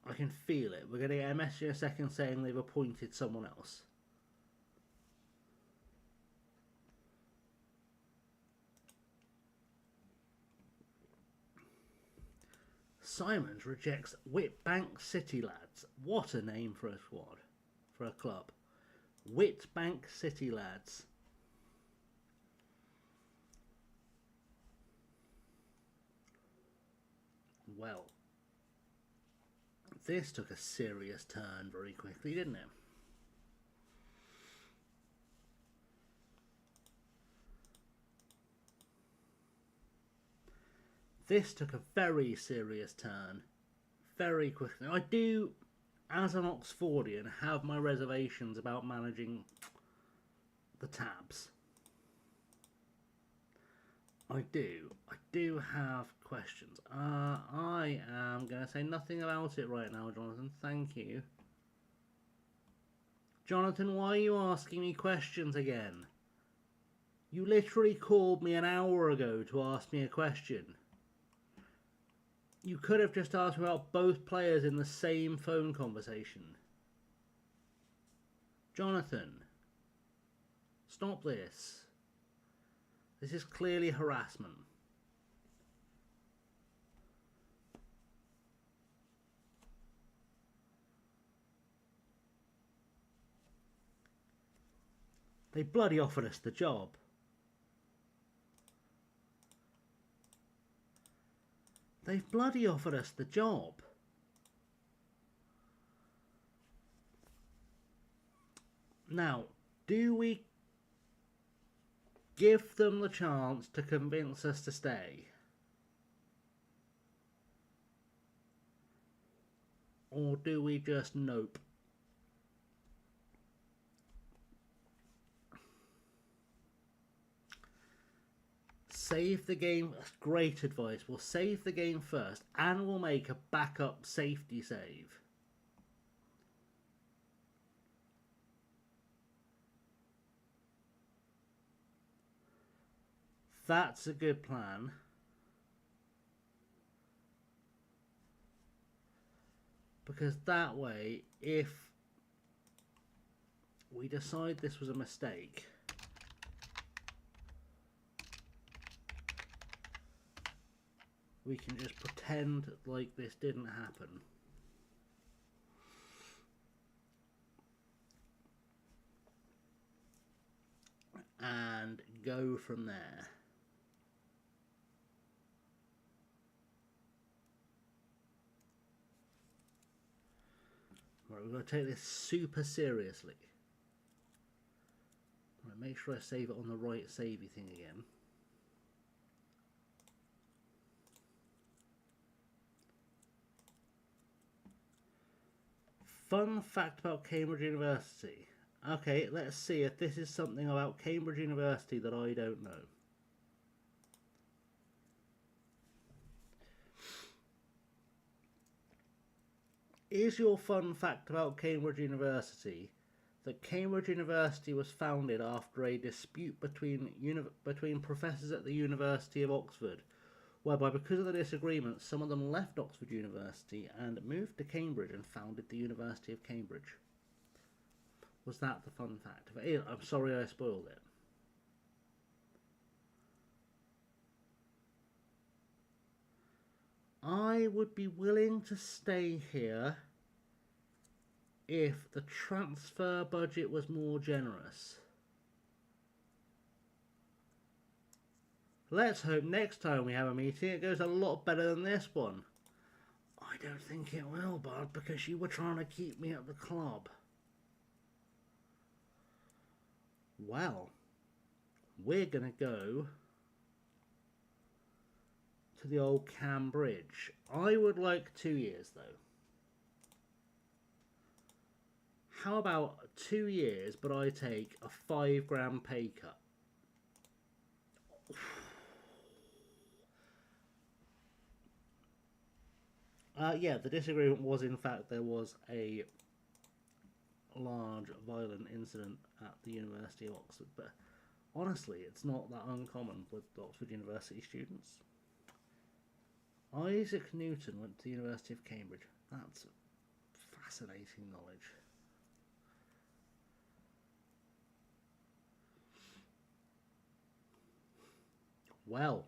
I can feel it. We're going to get a message in a second saying they've appointed someone else. Simons rejects Whitbank City Lads. What a name for a squad. For a club. Whitbank City Lads. Well, this took a serious turn very quickly, didn't it? This took a very serious turn very quickly. I do, as an Oxfordian, have my reservations about managing the tabs. I do have questions. I am going to say nothing about it right now, Jonathan. Thank you. Jonathan, why are you asking me questions again? You literally called me an hour ago to ask me a question. You could have just asked me about both players in the same phone conversation. Jonathan, stop this. This is clearly harassment. They bloody offered us the job. They've bloody offered us the job. Now, do we give them the chance to convince us to stay? Or do we just nope? Save the game. Great advice. We'll save the game first and we'll make a backup safety save. That's a good plan. Because that way, if we decide this was a mistake, we can just pretend like this didn't happen. And go from there. Right, we're going to take this super seriously. Right, make sure I save it on the right savey thing again. Fun fact about Cambridge University. Okay, let's see if this is something about Cambridge University that I don't know. Is your fun fact about Cambridge University that Cambridge University was founded after a dispute between professors at the University of Oxford, whereby because of the disagreement some of them left Oxford University and moved to Cambridge and founded the University of Cambridge? Was that the fun fact? If it is, I'm sorry I spoiled it. I would be willing to stay here if the transfer budget was more generous. Let's hope next time we have a meeting it goes a lot better than this one. I don't think it will, Bud, because you were trying to keep me at the club. Well, we're going to go to the old Cam Bridge. I would like 2 years, though. How about 2 years, but I take a £5 pay cut? Yeah, the disagreement was, in fact, there was a large violent incident at the University of Oxford, but honestly, it's not that uncommon with Oxford University students. Isaac Newton went to the University of Cambridge. That's fascinating knowledge. Well,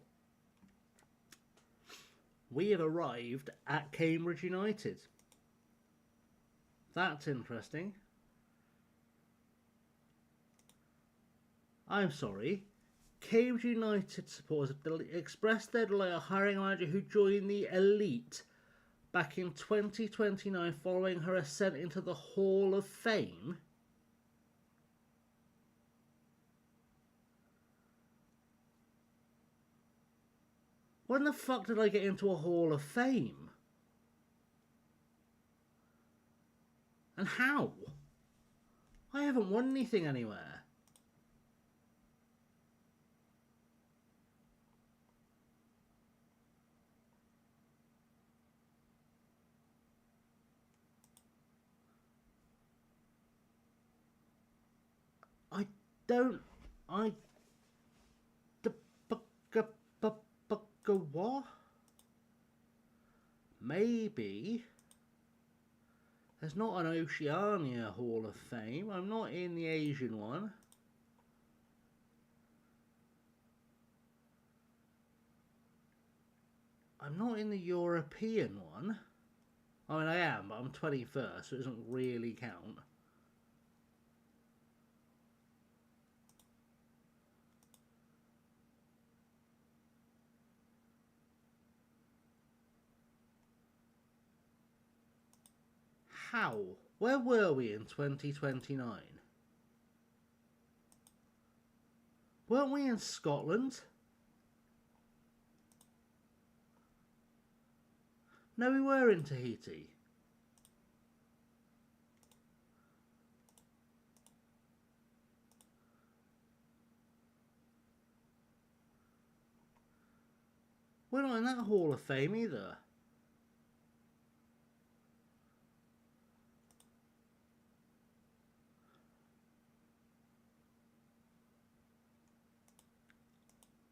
we have arrived at Cambridge United. That's interesting. I'm sorry. Cambridge United supporters have expressed their delight at hiring a manager who joined the elite back in 2029 following her ascent into the Hall of Fame. When the fuck did I get into a Hall of Fame? And how? I haven't won anything anywhere. What? Maybe there's not an Oceania Hall of Fame. I'm not in the Asian one. I'm not in the European one. I mean, I am, but I'm 21st, so it doesn't really count. How? Where were we in 2029? Weren't we in Scotland? No, we were in Tahiti. We're not in that Hall of Fame either.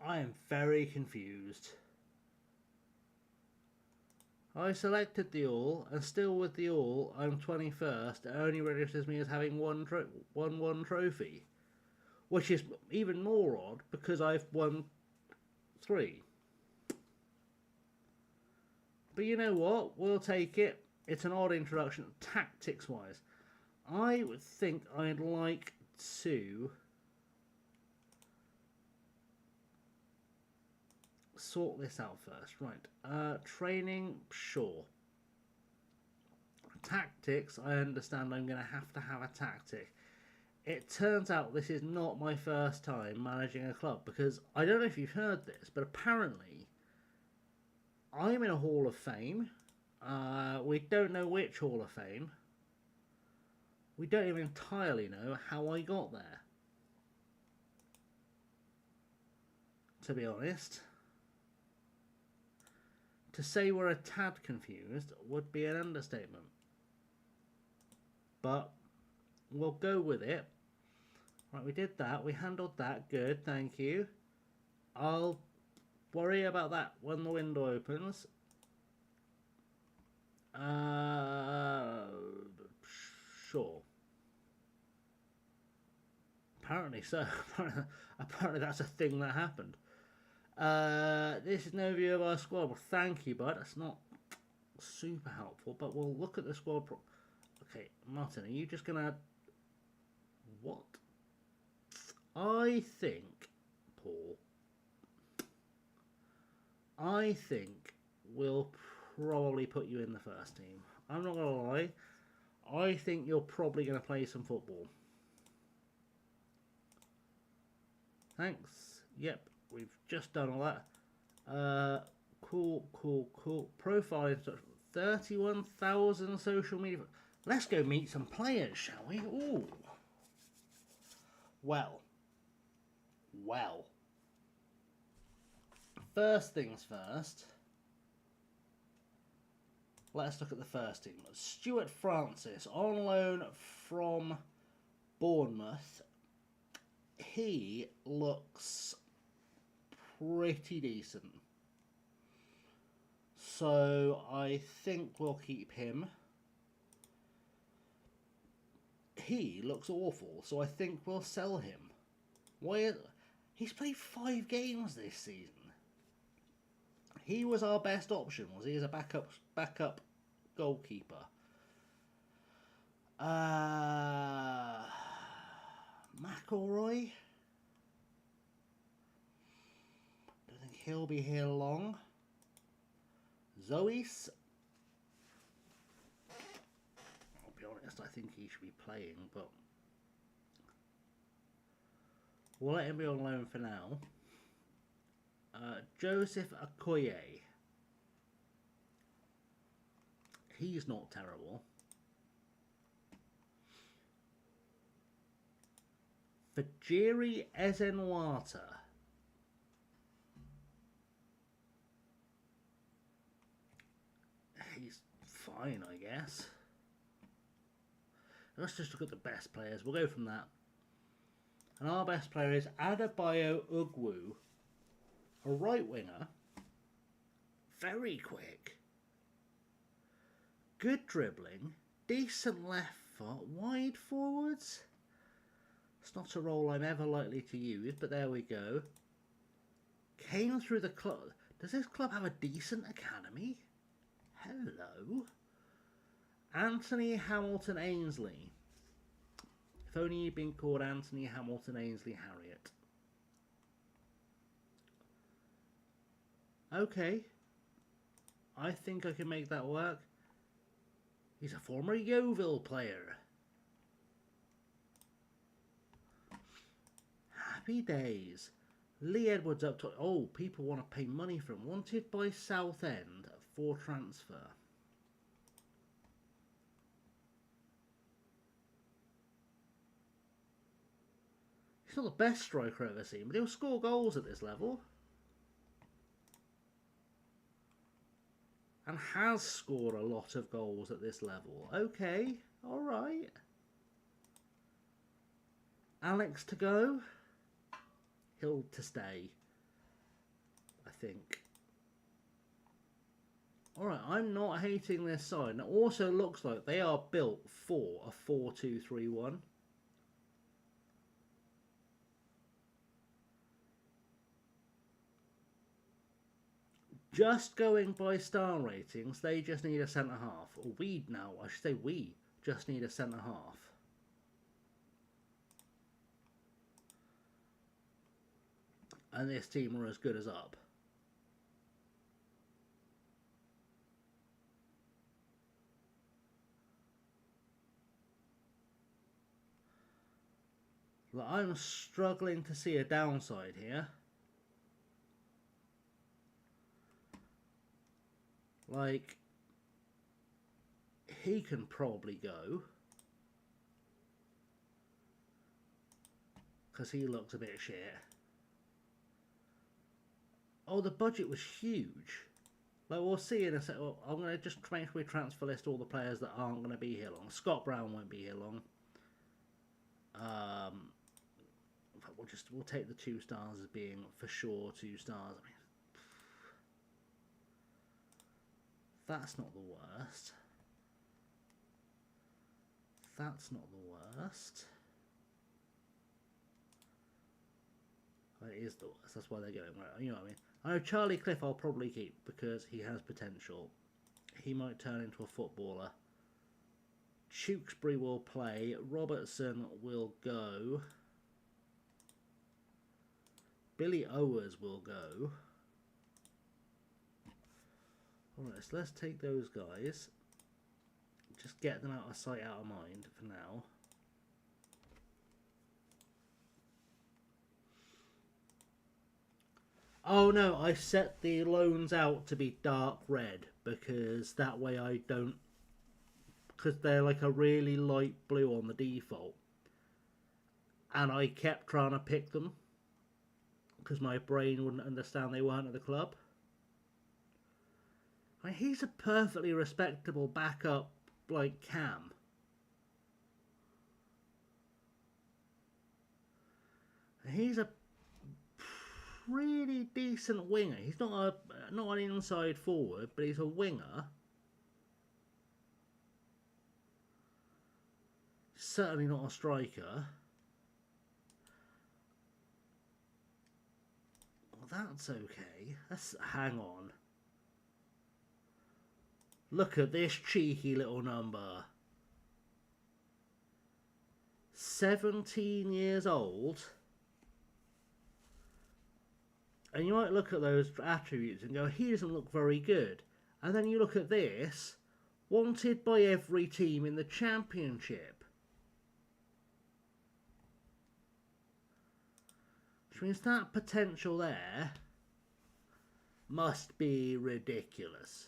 I am very confused. I selected the all, and still with the all, I'm 21st. It only registers me as having one trophy. Which is even more odd, because I've won 3. But you know what? We'll take it. It's an odd introduction, tactics-wise. I would think I'd like to sort this out first. Right. Training, sure. Tactics, I understand I'm going to have a tactic. It turns out this is not my first time managing a club, because I don't know if you've heard this, but apparently I'm in a Hall of Fame. We don't know which Hall of Fame. We don't even entirely know how I got there, to be honest. To say we're a tad confused would be an understatement. But we'll go with it. Right, we did that. We handled that. Good, thank you. I'll worry about that when the window opens. Sure. Apparently so. Apparently that's a thing that happened. This is no view of our squad. Well, thank you, bud. That's not super helpful, but we'll look at the squad. Okay, Martin, are you just gonna... What? I think, Paul, I think we'll probably put you in the first team. I'm not gonna lie. I think you're probably gonna play some football. Thanks. Yep. We've just done all that. Cool. Profile instruction. 31,000 social media. Let's go meet some players, shall we? Ooh. Well. First things first. Let's look at the first team. Stuart Francis, on loan from Bournemouth. He looks pretty decent, so I think we'll keep him. He looks awful, so I think we'll sell him. Why? He's played 5 games this season. He was our best option, was he, as a backup goalkeeper? McElroy? Don't think he'll be here long. Zois? I'll be honest, I think he should be playing, but we'll let him be on loan for now. Joseph Okoye. He's not terrible. Fajiri Ezenwata. He's fine, I guess. Let's just look at the best players. We'll go from that. And our best player is Adebayo Ugwu, a right winger. Very quick. Good dribbling. Decent left foot. Wide forwards. It's not a role I'm ever likely to use, but there we go. Came through the club. Does this club have a decent academy? Hello. Anthony Hamilton Ainsley. If only you'd been called Anthony Hamilton Ainsley Harriet. Okay. I think I can make that work. He's a former Yeovil player. Happy days. Lee Edwards up to... Oh, people want to pay money for him. Wanted by Southend for transfer. He's not the best striker I've ever seen, but he'll score goals at this level. And has scored a lot of goals at this level. Okay, alright. Alex to go. Hill to stay, I think. Alright, I'm not hating this side. It also looks like they are built for a 4-2-3-1. Just going by star ratings, they just need a centre-half. Or I should say we just need a centre-half. And this team are as good as up. But I'm struggling to see a downside here. Like, he can probably go. Because he looks a bit shit. Oh, the budget was huge. Like, we'll see in a sec. Well, I'm going to just make sure we transfer list all the players that aren't going to be here long. Scott Brown won't be here long. We'll take the 2 stars as being for sure 2 stars. I mean, that's not the worst. That's not the worst. It is the worst. That's why they're going right. You know what I mean? I know Charlie Cliff I'll probably keep because he has potential. He might turn into a footballer. Tewksbury will play. Robertson will go. Billy Owers will go. Alright, so let's take those guys. Just get them out of sight, out of mind for now. Oh no, I set the loans out to be dark red because that way I don't... Because they're like a really light blue on the default. And I kept trying to pick them because my brain wouldn't understand they weren't at the club. I mean, he's a perfectly respectable backup, like, Cam. He's a pretty decent winger. He's not an inside forward, but he's a winger. Certainly not a striker. Well, that's okay. Hang on. Look at this cheeky little number. 17 years old. And you might look at those attributes and go, he doesn't look very good. And then you look at this, wanted by every team in the Championship. Which means that potential there must be ridiculous.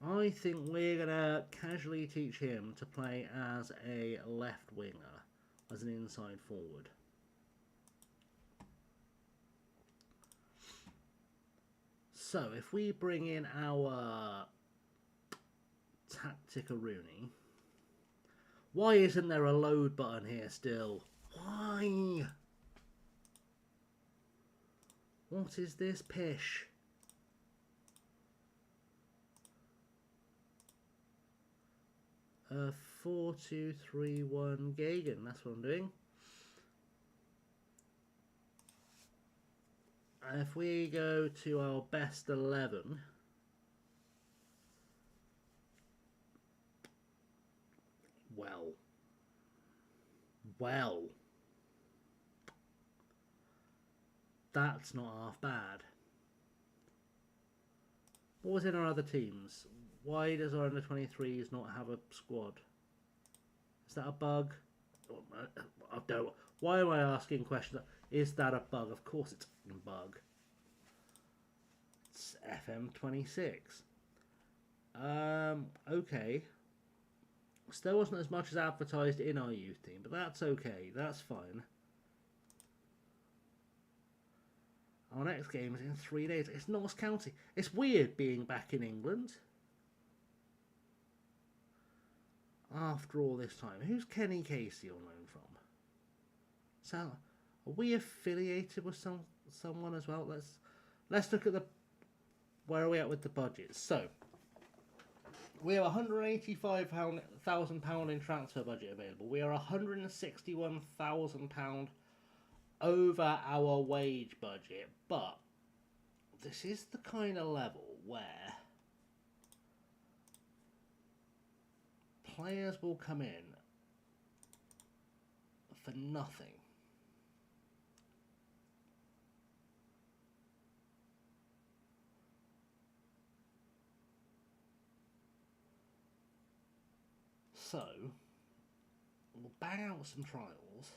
I think we're going to casually teach him to play as a left winger, as an inside forward. So, if we bring in our Tacticaroonie, why isn't there a load button here still? Why? What is this pish? A 4-2-3-1 Gagan, that's what I'm doing. And if we go to our best 11, well, that's not half bad. What was in our other teams? Why does our under-23s not have a squad? Is that a bug? I don't. Why am I asking questions? Is that a bug? Of course it's a bug. It's FM26. Okay. Still wasn't as much as advertised in our youth team, but that's okay. That's fine. Our next game is in 3 days. It's Notts County. It's weird being back in England after all this time. Who's Kenny Casey on loan from? So, are we affiliated with someone as well? Let's look at where are we at with the budget. So, we have £185,000 in transfer budget available. We are £161,000 over our wage budget, but this is the kind of level where players will come in for nothing. So, we'll bang out some trials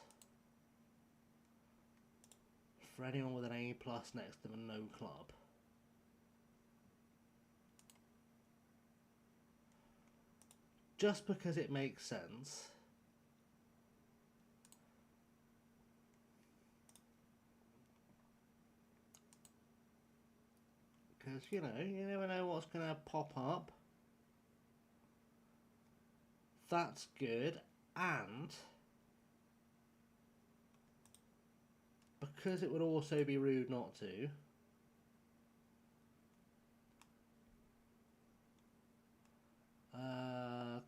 for anyone with an A+ next to them and no club. Just because it makes sense. Because, you know, you never know what's going to pop up. That's good. And because it would also be rude not to,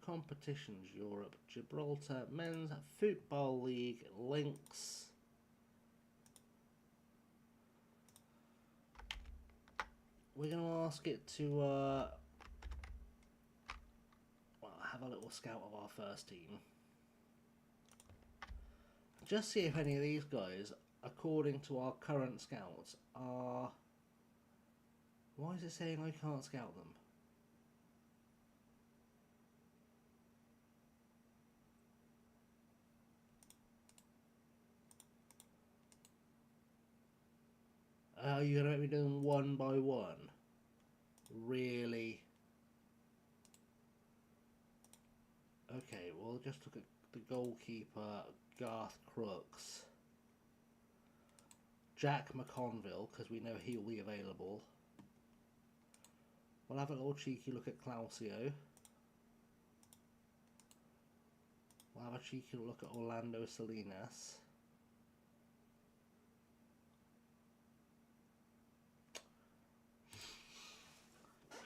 competitions Europe, Gibraltar, Men's Football League, Lynx. We're going to ask it to have a little scout of our first team. Just see if any of these guys, according to our current scouts, are... Why is it saying I can't scout them? Are you going to make me do them one by one? Really? Okay, we'll just look at the goalkeeper, Garth Crooks. Jack McConville, because we know he'll be available. We'll have a little cheeky look at Clausio. We'll have a cheeky look at Orlando Salinas.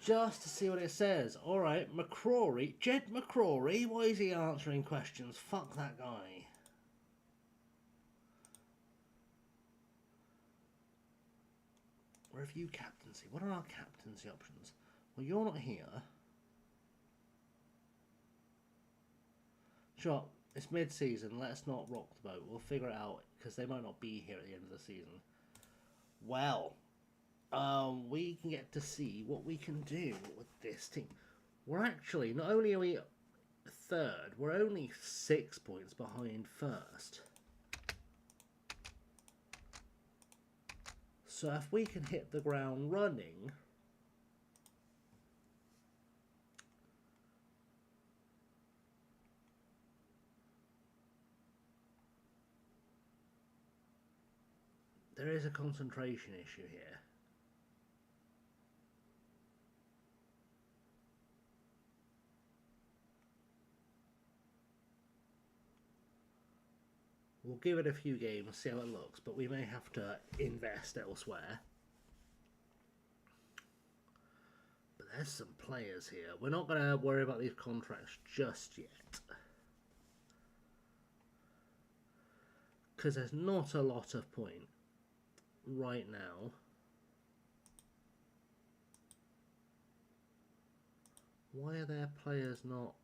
Just to see what it says. Alright, McCrory. Jed McCrory? Why is he answering questions? Fuck that guy. Review captaincy. What are our captaincy options? Well, you're not here. Sure, it's mid-season. Let's not rock the boat. We'll figure it out, because they might not be here at the end of the season. Well... we can get to see what we can do with this team. We're actually, not only are we third, we're only 6 points behind first. So if we can hit the ground running, there is a concentration issue here. We'll give it a few games, see how it looks, but we may have to invest elsewhere. But there's some players here. We're not going to worry about these contracts just yet. Because there's not a lot of point right now. Why are their players not...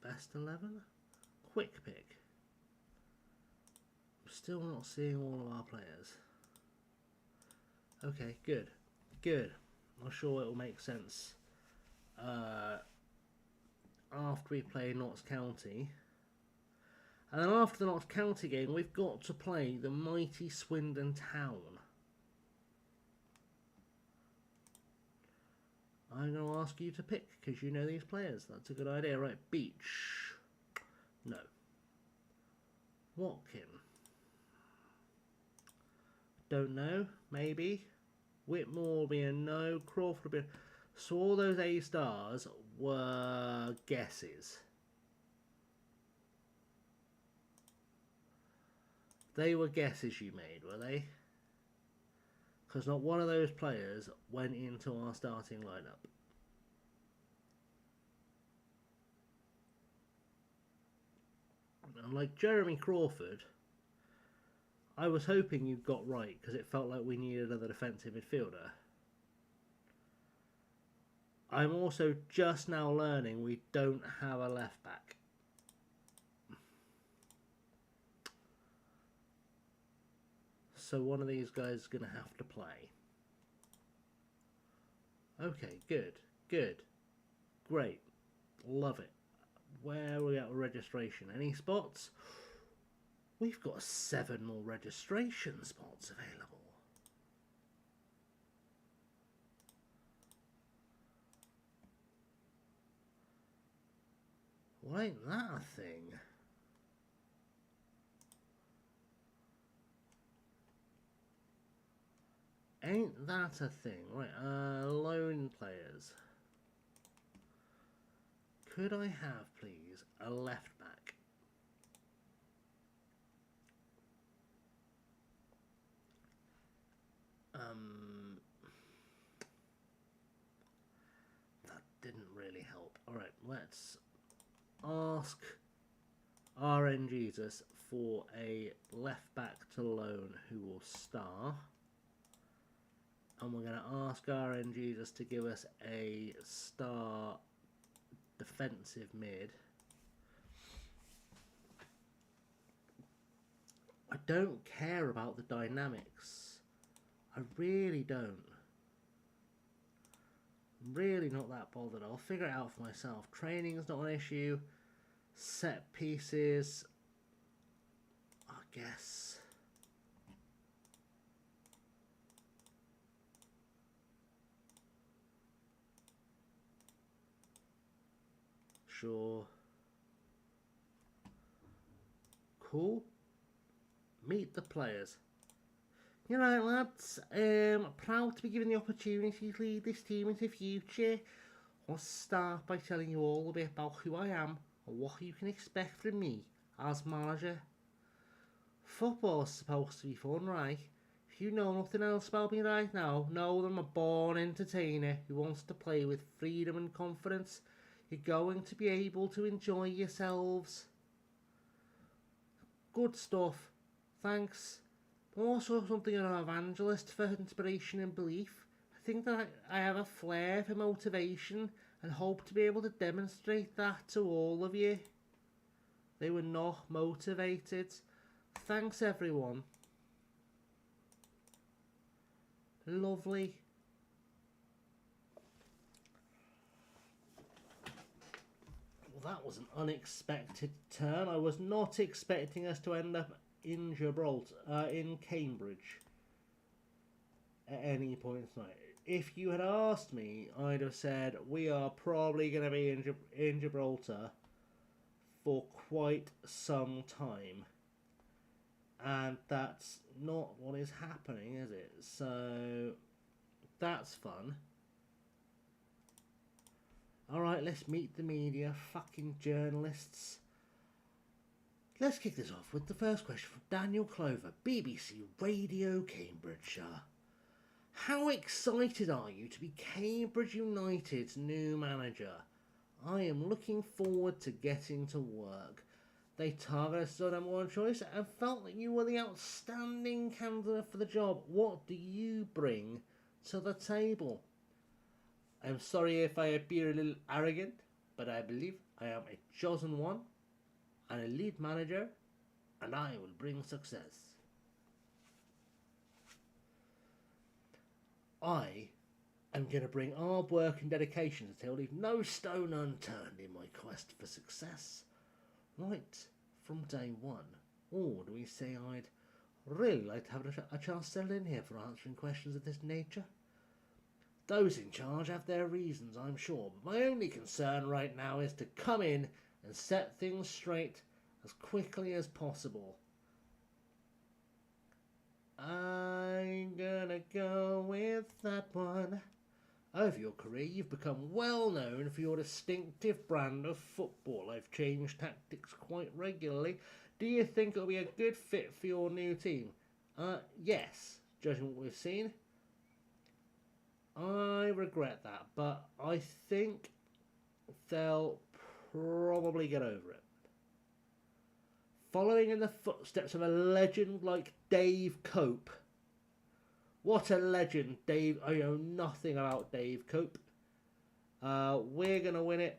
Best 11? Quick pick. I'm still not seeing all of our players. Okay, good. Good. I'm sure it'll make sense after we play Notts County. And then after the Notts County game, we've got to play the mighty Swindon Town. I'm going to ask you to pick, because you know these players. That's a good idea. Right, Beach. No. Watkin. Don't know. Maybe. Whitmore will be a no. Crawford will be a... So all those A stars were guesses. They were guesses you made, were they? Because not one of those players went into our starting lineup. And like Jeremy Crawford, I was hoping you got right because it felt like we needed another defensive midfielder. I'm also just now learning we don't have a left back. So one of these guys is going to have to play. Okay, good. Good. Great. Love it. Where are we at with registration? Any spots? We've got 7 more registration spots available. Well, ain't that a thing? Ain't that a thing? Right, loan players. Could I have, please, a left back? That didn't really help. Alright, let's ask RN Jesus for a left back to loan who will star. And we're going to ask RN Jesus to give us a star defensive mid. I don't care about the dynamics. I really don't. I'm really not that bothered. I'll figure it out for myself. Training is not an issue. Set pieces, I guess. Sure. Cool. Meet the players. You know, lads, proud to be given the opportunity to lead this team into the future. I'll start by telling you all a bit about who I am and what you can expect from me as manager. Football's supposed to be fun, right? If you know nothing else about me right now, know that I'm a born entertainer who wants to play with freedom and confidence. You're going to be able to enjoy yourselves. Good stuff. Thanks. I'm also something of an evangelist for inspiration and belief. I think that I have a flair for motivation and hope to be able to demonstrate that to all of you. They were not motivated. Thanks, everyone. Lovely. Well, that was an unexpected turn. I was not expecting us to end up in Gibraltar, in Cambridge, at any point tonight. If you had asked me, I'd have said we are probably going to be in Gibraltar for quite some time. And that's not what is happening, is it? So, that's fun. Alright, let's meet the media, fucking journalists. Let's kick this off with the first question from Daniel Clover, BBC Radio Cambridgeshire. How excited are you to be Cambridge United's new manager? I am looking forward to getting to work. They targeted us as our number one choice and felt that you were the outstanding candidate for the job. What do you bring to the table? I'm sorry if I appear a little arrogant, but I believe I am a chosen one, an elite manager, and I will bring success. I am going to bring hard work and dedication to the table, leave no stone unturned in my quest for success. Right from day one. Or do we say I'd really like to have a chance to settle in here for answering questions of this nature? Those in charge have their reasons, I'm sure, but my only concern right now is to come in and set things straight as quickly as possible. I'm gonna go with that one. Over your career, you've become well known for your distinctive brand of football. I've changed tactics quite regularly. Do you think it'll be a good fit for your new team? Yes, judging what we've seen. I regret that, but I think they'll probably get over it. Following in the footsteps of a legend like Dave Cope. What a legend, Dave. I know nothing about Dave Cope. We're going to win it.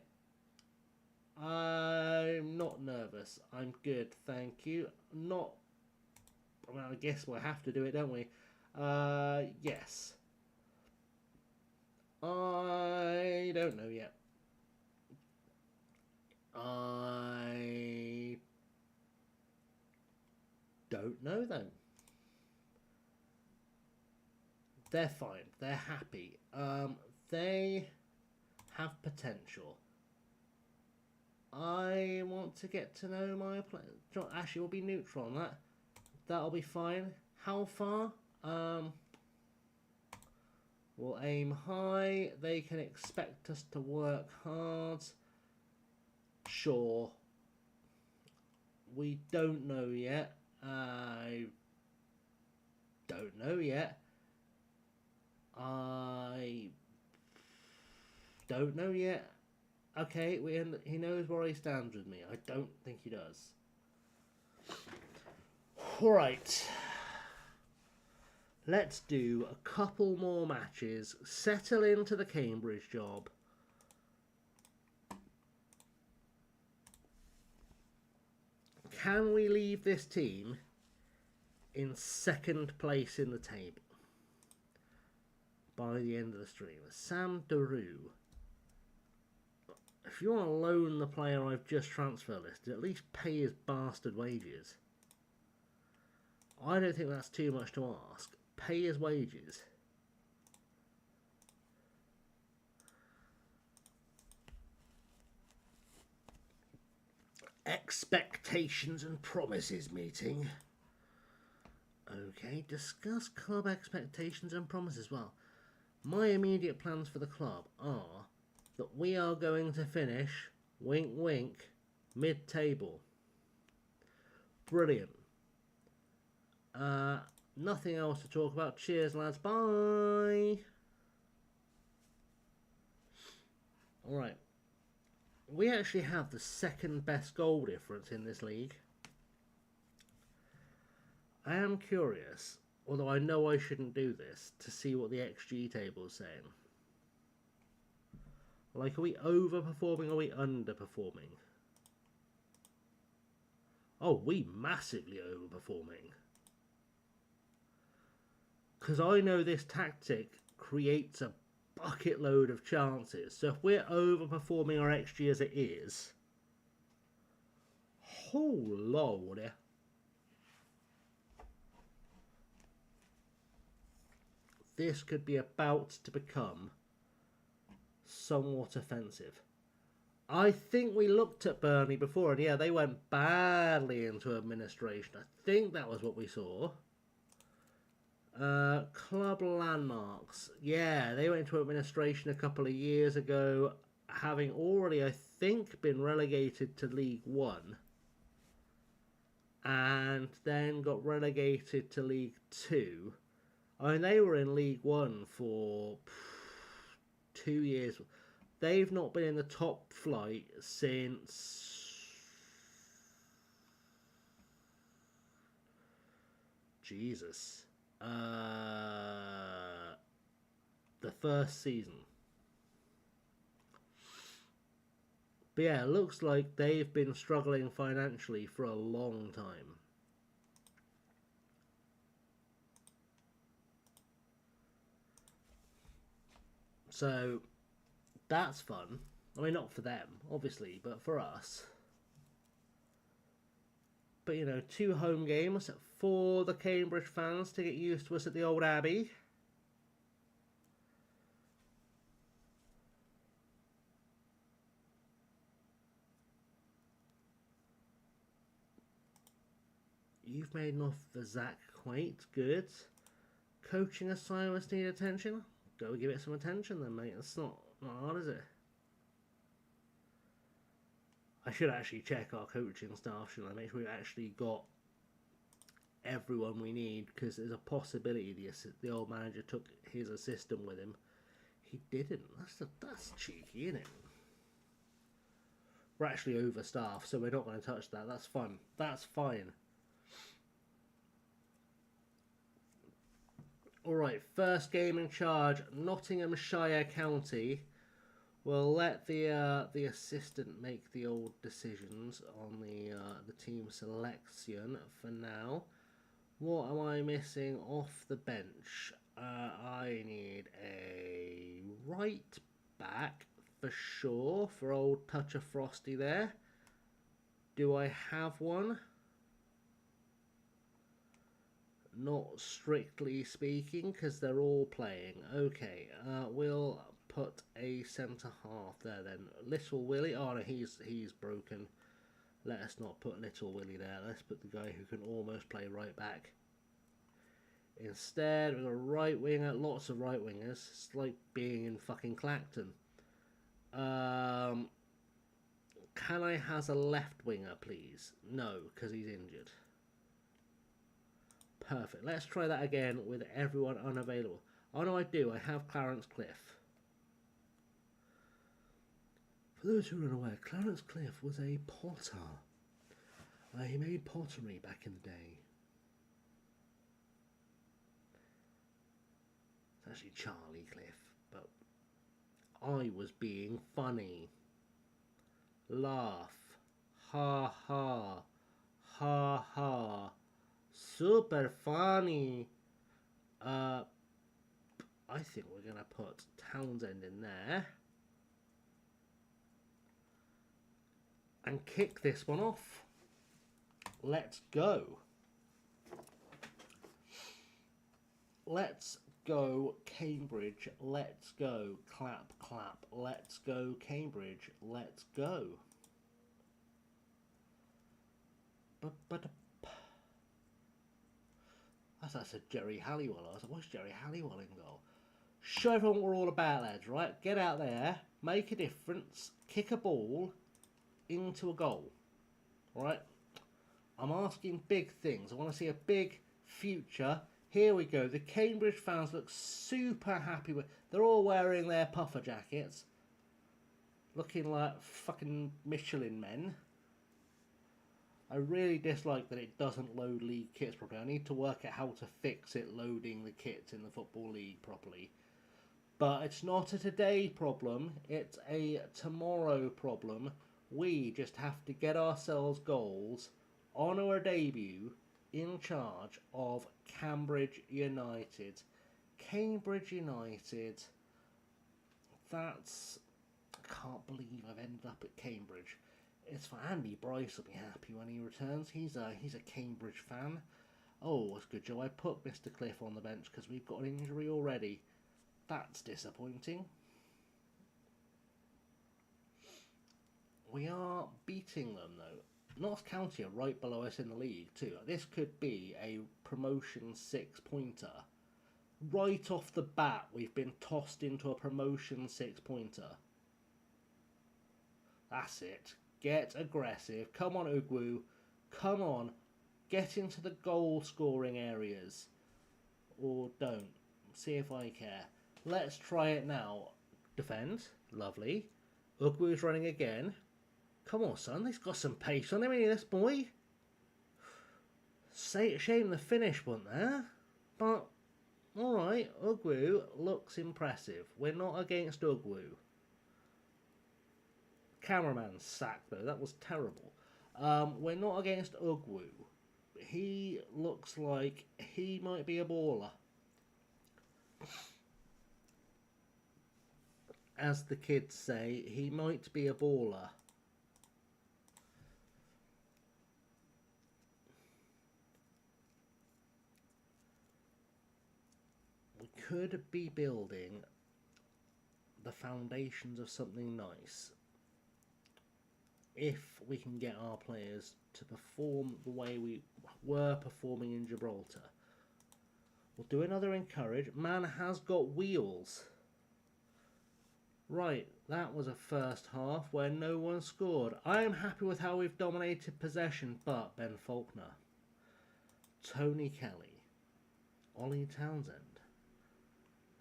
I'm not nervous. I'm good, thank you. I guess we'll have to do it, don't we? Yes. I don't know yet. I don't know then. They're fine. They're happy. They have potential. I want to get to know my player. Actually, we'll be neutral on that. That'll be fine. How far? We'll aim high. They can expect us to work hard. Sure. We don't know yet. I don't know yet. I don't know yet. Okay, he knows where he stands with me. I don't think he does. Alright. Let's do a couple more matches. Settle into the Cambridge job. Can we leave this team in second place in the table by the end of the stream? Sam Daru. If you want to loan the player I've just transfer listed, at least pay his bastard wages. I don't think that's too much to ask. Pay his wages. Expectations and promises meeting. Okay, discuss club expectations and promises. Well, my immediate plans for the club are that we are going to finish, wink wink, mid-table. Brilliant. Nothing else to talk about. Cheers, lads. Bye. Alright. We actually have the second best goal difference in this league. I am curious, although I know I shouldn't do this, to see what the XG table is saying. Like, are we overperforming or are we underperforming? Oh, we massively overperforming. Because I know this tactic creates a bucket load of chances. So if we're overperforming our XG as it is, oh lord. This could be about to become somewhat offensive. I think we looked at Burnley before, and yeah, they went badly into administration. I think that was what we saw. Club landmarks. Yeah, they went into administration a couple of years ago, having already, I think, been relegated to League One. And then got relegated to League Two. I mean, they were in League One for 2 years. They've not been in the top flight since... Jesus. The first season. But yeah, it looks like they've been struggling financially for a long time. So that's fun. I mean, not for them, obviously, but for us. But, you know, 2 home games for the Cambridge fans to get used to us at the old Abbey. You've made enough for Zach Quaid. Good. Coaching assignments need attention. Go give it some attention then, mate. It's not hard, is it? I should actually check our coaching staff, shouldn't I? Make sure we've actually got everyone we need, because there's a possibility the old manager took his assistant with him. He didn't. That's cheeky, isn't it? We're actually overstaffed, so we're not going to touch that. That's fun. That's fine. Alright, first game in charge, Nottinghamshire County. We'll let the assistant make the old decisions on the team selection for now. What am I missing off the bench? I need a right back for sure, for old Touch of Frosty there. Do I have one? Not strictly speaking, because they're all playing. Okay, we'll put a centre half there then. Little Willie. Oh no, he's broken. Let us not put Little Willie there. Let's put the guy who can almost play right back. Instead, we've got a right winger. Lots of right wingers. It's like being in fucking Clacton. Can I has a left winger, please? No, because he's injured. Perfect. Let's try that again with everyone unavailable. Oh no, I do. I have Clarence Cliff. For those who are unaware, Clarence Cliff was a potter. He made pottery back in the day. It's actually Charlie Cliff, but I was being funny. Laugh. Ha ha. Ha ha. Super funny. I think we're going to put Townsend in there. And kick this one off. Let's go. Let's go, Cambridge. Let's go. Clap, clap. Let's go, Cambridge. Let's go. That's a Jerry Halliwell. I was like, what's Jerry Halliwell in goal? Show everyone what we're all about, lads, right? Get out there, make a difference, kick a ball into a goal, right? I'm asking big things. I want to see a big future. Here we go. The Cambridge fans look super happy with. They're all wearing their puffer jackets, looking like fucking Michelin men. I really dislike that it doesn't load league kits properly. I need to work out how to fix it loading the kits in the Football League properly. But it's not a today problem, it's a tomorrow problem. We just have to get ourselves goals on our debut in charge of Cambridge United. Cambridge United. That's... I can't believe I've ended up at Cambridge. It's for Andy Bryce will be happy when he returns. He's a Cambridge fan. Oh, that's good, Joe. I put Mr. Cliff on the bench because we've got an injury already. That's disappointing. We are beating them, though. Notts County are right below us in the league, too. This could be a promotion 6-pointer. Right off the bat, we've been tossed into a promotion 6-pointer. That's it. Get aggressive. Come on, Ugwu. Come on. Get into the goal-scoring areas. Or don't. See if I care. Let's try it now. Defend. Lovely. Ugwu's running again. Come on, son. He's got some pace on him, ain't he, this boy? Shame the finish wasn't there. But, alright. Ugwu looks impressive. We're not against Ugwu. Cameraman sacked, though. That was terrible. We're not against Ugwu. He looks like he might be a baller. as the kids say, he might be a baller. We could be building the foundations of something nice if we can get our players to perform the way we were performing in Gibraltar. We'll do another encourage. Man has got wheels. Right, that was a first half where no one scored. I am happy with how we've dominated possession, but Ben Faulkner, Tony Kelly, Ollie Townsend,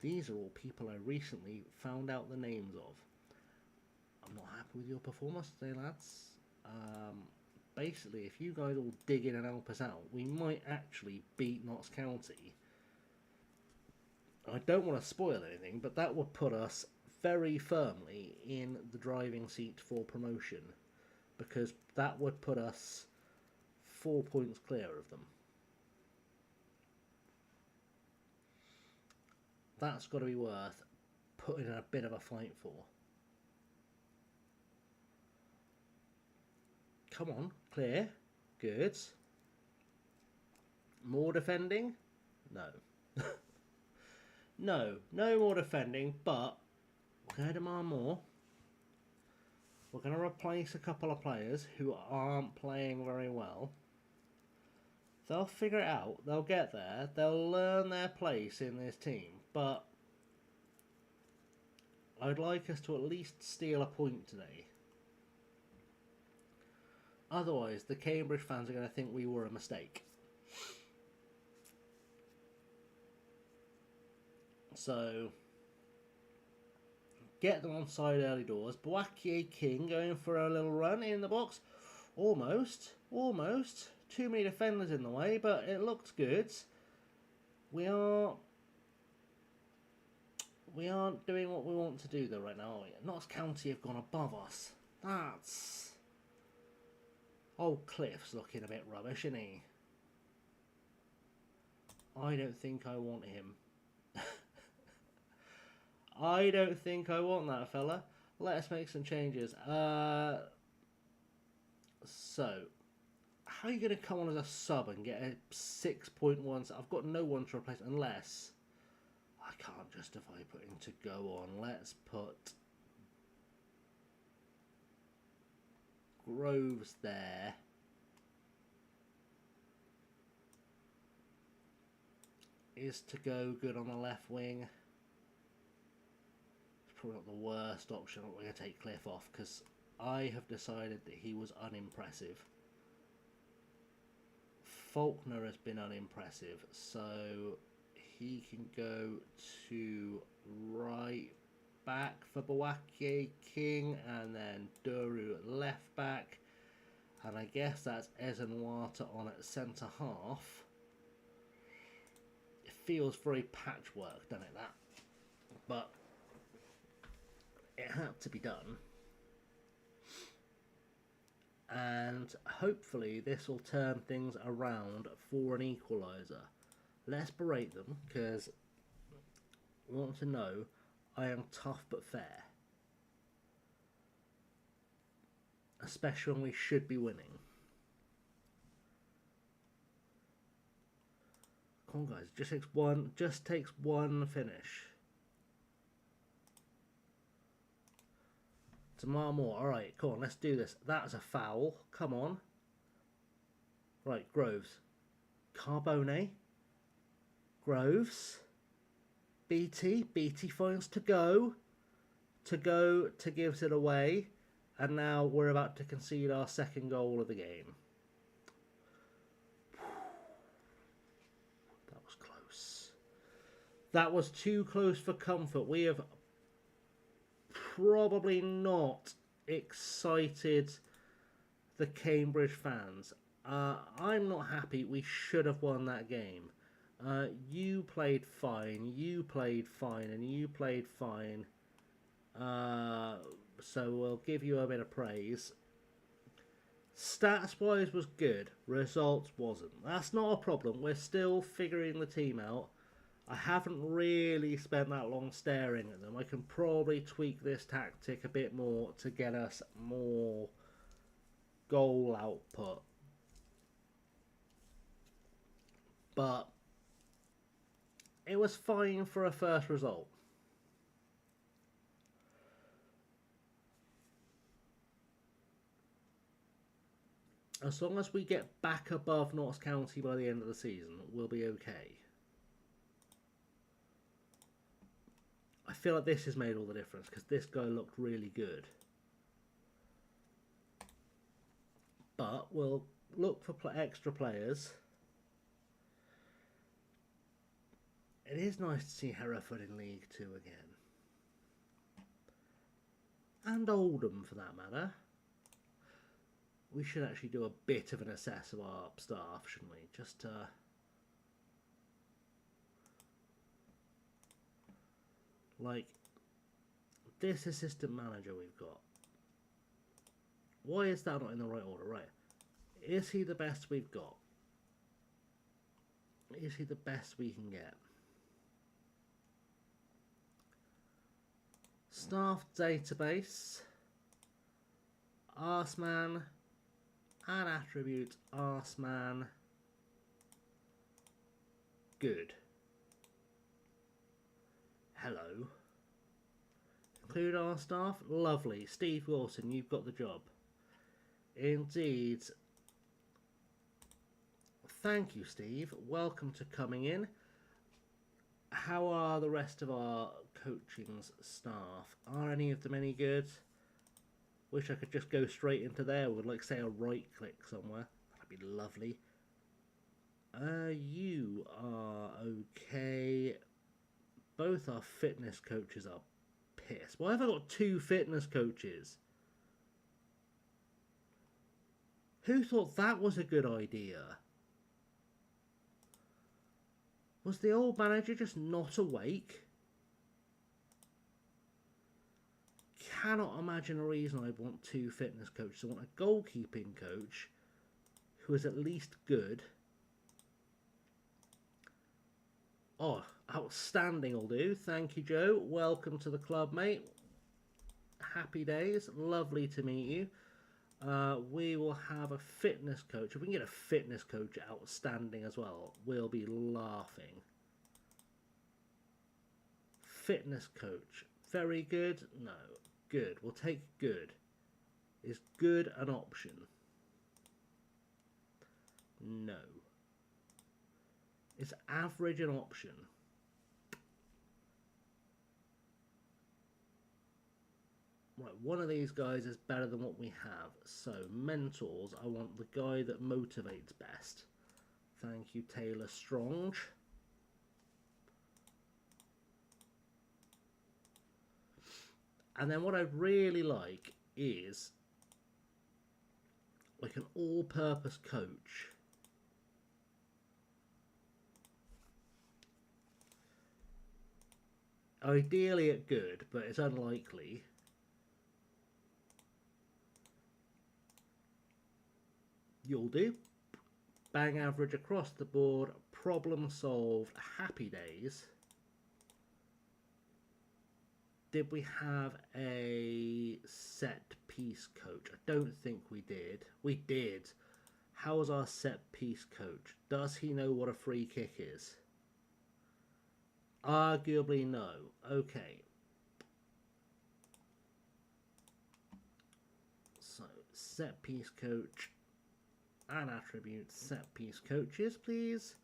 these are all people I recently found out the names of. I'm not happy with your performance today, lads. Basically, if you guys all dig in and help us out, we might actually beat Notts County. I don't want to spoil anything, but that would put us very firmly in the driving seat for promotion, because that would put us 4 points clear of them. That's got to be worth putting in a bit of a fight for. Come on, clear. Good. More defending? No. No more defending, but we're going to demand more. We're going to replace a couple of players who aren't playing very well. They'll figure it out. They'll get there. They'll learn their place in this team. But I'd like us to at least steal a point today. Otherwise, the Cambridge fans are going to think we were a mistake. So, get them on side early doors. Boakie King going for a little run in the box. Almost. Too many defenders in the way, but it looks good. We aren't doing what we want to do though right now, are we? Notts County have gone above us. That's... Old Cliff's looking a bit rubbish, isn't he? I don't think I want him. I don't think I want that fella. Let us make some changes. So, how are you going to come on as a sub and get a 6.1? I've got no one to replace unless... I can't justify putting to go on. Let's put Groves there. Is to go good on the left wing. It's probably not the worst option. We're going to take Cliff off because I have decided that he was unimpressive. Faulkner has been unimpressive, so he can go to right back for Boakie King, and then Duru at left back, and I guess that's Ezenwata on at centre half. It feels very patchwork, doesn't it, that? But it had to be done. And hopefully this will turn things around for an equaliser. Let's berate them, because we want to know I am tough but fair. Especially when we should be winning. Come on guys, just takes one finish. Tomorrow more. Alright, come on, let's do this. That's a foul. Come on. Right, Groves. Carbone. Groves. BT finds to go to gives it away, and now we're about to concede our second goal of the game. That was close. That was too close for comfort. We have probably not excited the Cambridge fans. I'm not happy. We should have won that game. You played fine, and you played fine. So we'll give you a bit of praise. Stats-wise was good. Results wasn't. That's not a problem. We're still figuring the team out. I haven't really spent that long staring at them. I can probably tweak this tactic a bit more to get us more goal output. But it was fine for a first result. As long as we get back above Notts County by the end of the season, we'll be okay. I feel like this has made all the difference because this guy looked really good. But we'll look for extra players. It is nice to see Hereford in League 2 again. And Oldham, for that matter. We should actually do a bit of an assess of our staff, shouldn't we? Just like this assistant manager we've got. Why is that not in the right order? Right. Is he the best we've got? Is he the best we can get? Staff database. Arseman. And attribute Arseman. Good. Hello. Include our staff? Lovely. Steve Wilson, you've got the job. Indeed. Thank you, Steve. Welcome to coming in. How are the rest of our coaching staff? Are any of them any good? Wish I could just go straight into there with, like, say, a right click somewhere. That'd be lovely. You are okay. Both our fitness coaches are pissed. Why have I got 2 fitness coaches? Who thought that was a good idea? Was the old manager just not awake? Cannot imagine a reason I'd want 2 fitness coaches. I want a goalkeeping coach who is at least good. Oh, outstanding will do. Thank you, Joe. Welcome to the club, mate. Happy days. Lovely to meet you. We will have a fitness coach. If we can get a fitness coach outstanding as well, we'll be laughing. Fitness coach. Very good? No. Good. We'll take good. Is good an option? No. Is average an option? Right, one of these guys is better than what we have. So, mentors, I want the guy that motivates best. Thank you, Taylor Strong. And then what I'd really like is like an all-purpose coach. Ideally at good, but it's unlikely. You'll do. Bang average across the board. Problem solved. Happy days. Did we have a set piece coach? I don't think we did. We did. How's our set piece coach? Does he know what a free kick is? Arguably no. Okay. So, set piece coach and attribute set piece coaches, please.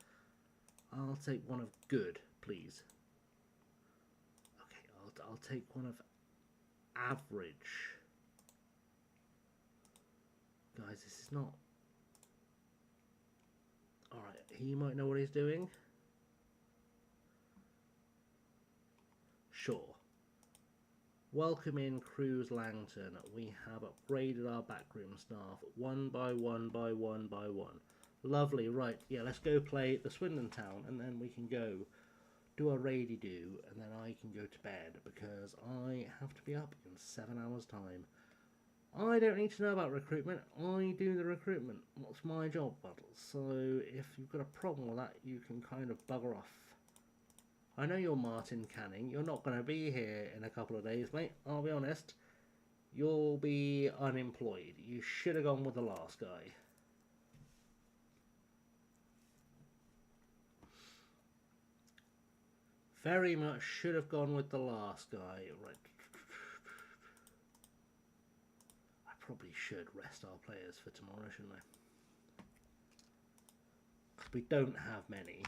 I'll take one of good, please. Okay, I'll take one of average. Guys, this is not... Alright, he might know what he's doing. Sure. Welcome in Cruz Langton. We have upgraded our backroom staff one by one by one by one. Lovely, right. Yeah, let's go play the Swindon Town and then we can go do a raidy-do and then I can go to bed because I have to be up in 7 hours' time. I don't need to know about recruitment. I do the recruitment. What's my job, bud? So if you've got a problem with that, you can kind of bugger off. I know you're Martin Canning. You're not going to be here in a couple of days, mate. I'll be honest. You'll be unemployed. You should have gone with the last guy. Very much should have gone with the last guy. Right. I probably should rest our players for tomorrow, shouldn't I? Because we don't have many.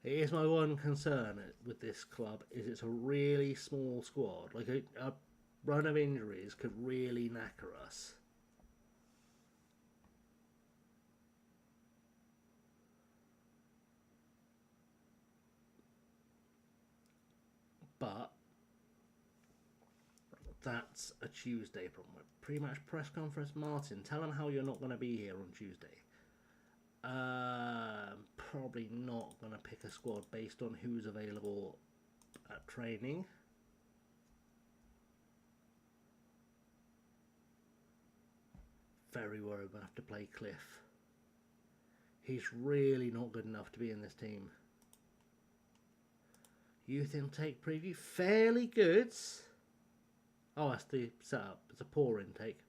It is my one concern with this club is it's a really small squad. Like a run of injuries could really knacker us. But that's a Tuesday problem. Pre-match press conference, Martin. Tell them how you're not going to be here on Tuesday. Probably not going to pick a squad based on who's available at training. Very worried we're going to have to play Cliff. He's really not good enough to be in this team. Youth intake preview, fairly good. Oh, that's the setup. It's a poor intake.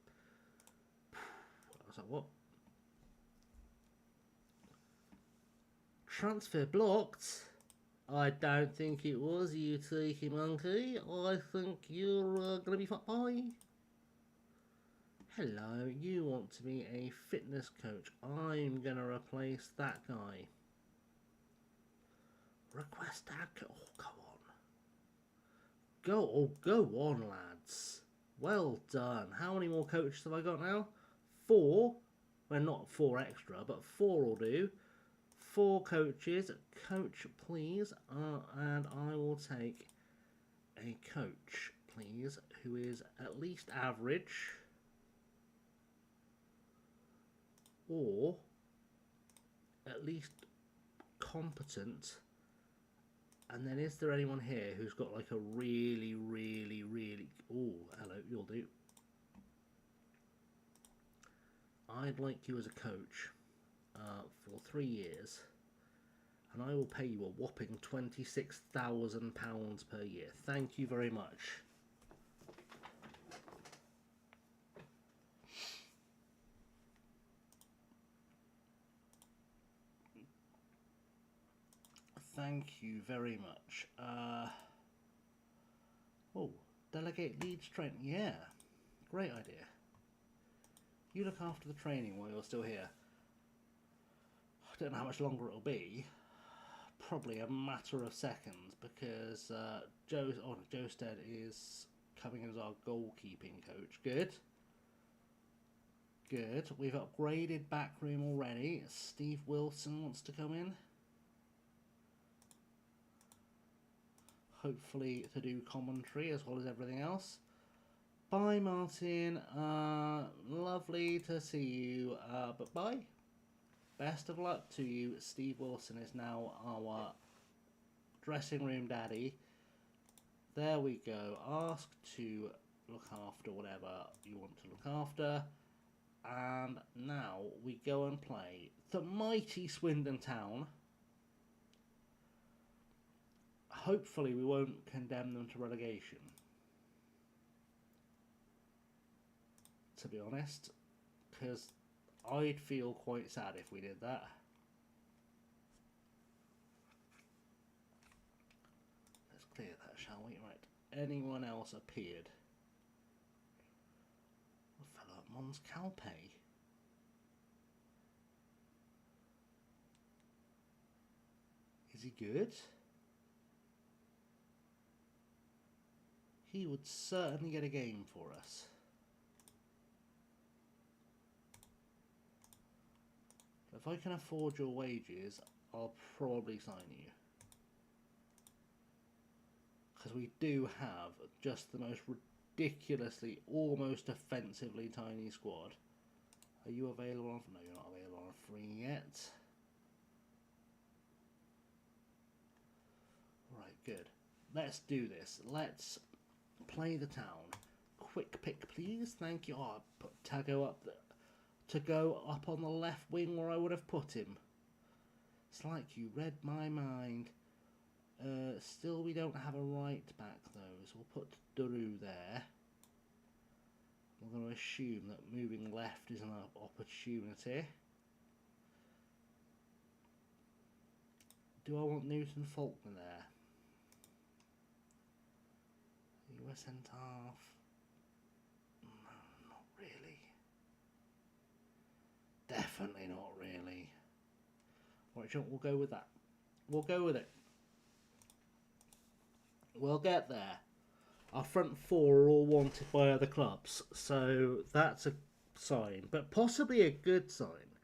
I was like, what? Transfer blocked? I don't think it was, you cheeky monkey. I think you're going to be fine. Bye. Hello, you want to be a fitness coach. I'm going to replace that guy. Request that. Oh, come on. Go on, lads. Well done. How many more coaches have I got now? 4. Well, not 4 extra, but 4 will do. 4 coaches. Coach, please. And I will take a coach, please, who is at least average. Or at least competent. And then is there anyone here who's got like a really... Oh, hello, you'll do. I'd like you as a coach for 3 years. And I will pay you a whopping £26,000 per year. Thank you very much. Thank you very much. Oh, delegate lead strength. Yeah, great idea. You look after the training while you're still here. I don't know how much longer it'll be. Probably a matter of seconds because Joe Stead is coming in as our goalkeeping coach. Good. Good. We've upgraded backroom already. Steve Wilson wants to come in. Hopefully to do commentary as well as everything else. Bye, Martin. Lovely to see you. But bye. Best of luck to you. Steve Wilson is now our dressing room daddy. There we go. Ask to look after whatever you want to look after. And now we go and play the mighty Swindon Town. Hopefully we won't condemn them to relegation. To be honest, because I'd feel quite sad if we did that. Let's clear that, shall we? Right. Anyone else appeared? A fellow Mons Calpe. Is he good? He would certainly get a game for us. If I can afford your wages, I'll probably sign you. Because we do have just the most ridiculously, almost offensively tiny squad. Are you available on... No, you're not available on a free yet. Right, good. Let's do this. Let's play the town. Quick pick, please. Thank you. Oh, I put Tago up there. To go up on the left wing where I would have put him. It's like you read my mind. Still, we don't have a right back though, so we'll put Duru there. We're going to assume that moving left is an opportunity. Do I want Newton Faulkner there? US centre half? No, not really. Definitely not really. Right, John, we'll go with that. We'll go with it. We'll get there. Our front four are all wanted by other clubs, so that's a sign, but possibly a good sign.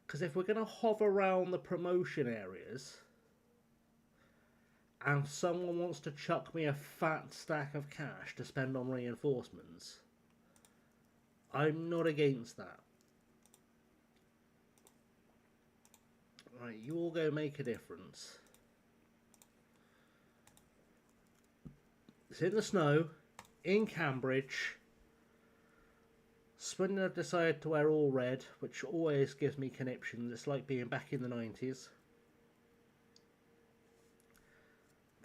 Because if we're going to hover around the promotion areas and someone wants to chuck me a fat stack of cash to spend on reinforcements, I'm not against that. Right, you all go make a difference. It's in the snow, in Cambridge. Swindon have decided to wear all red, which always gives me conniptions. It's like being back in the 90s.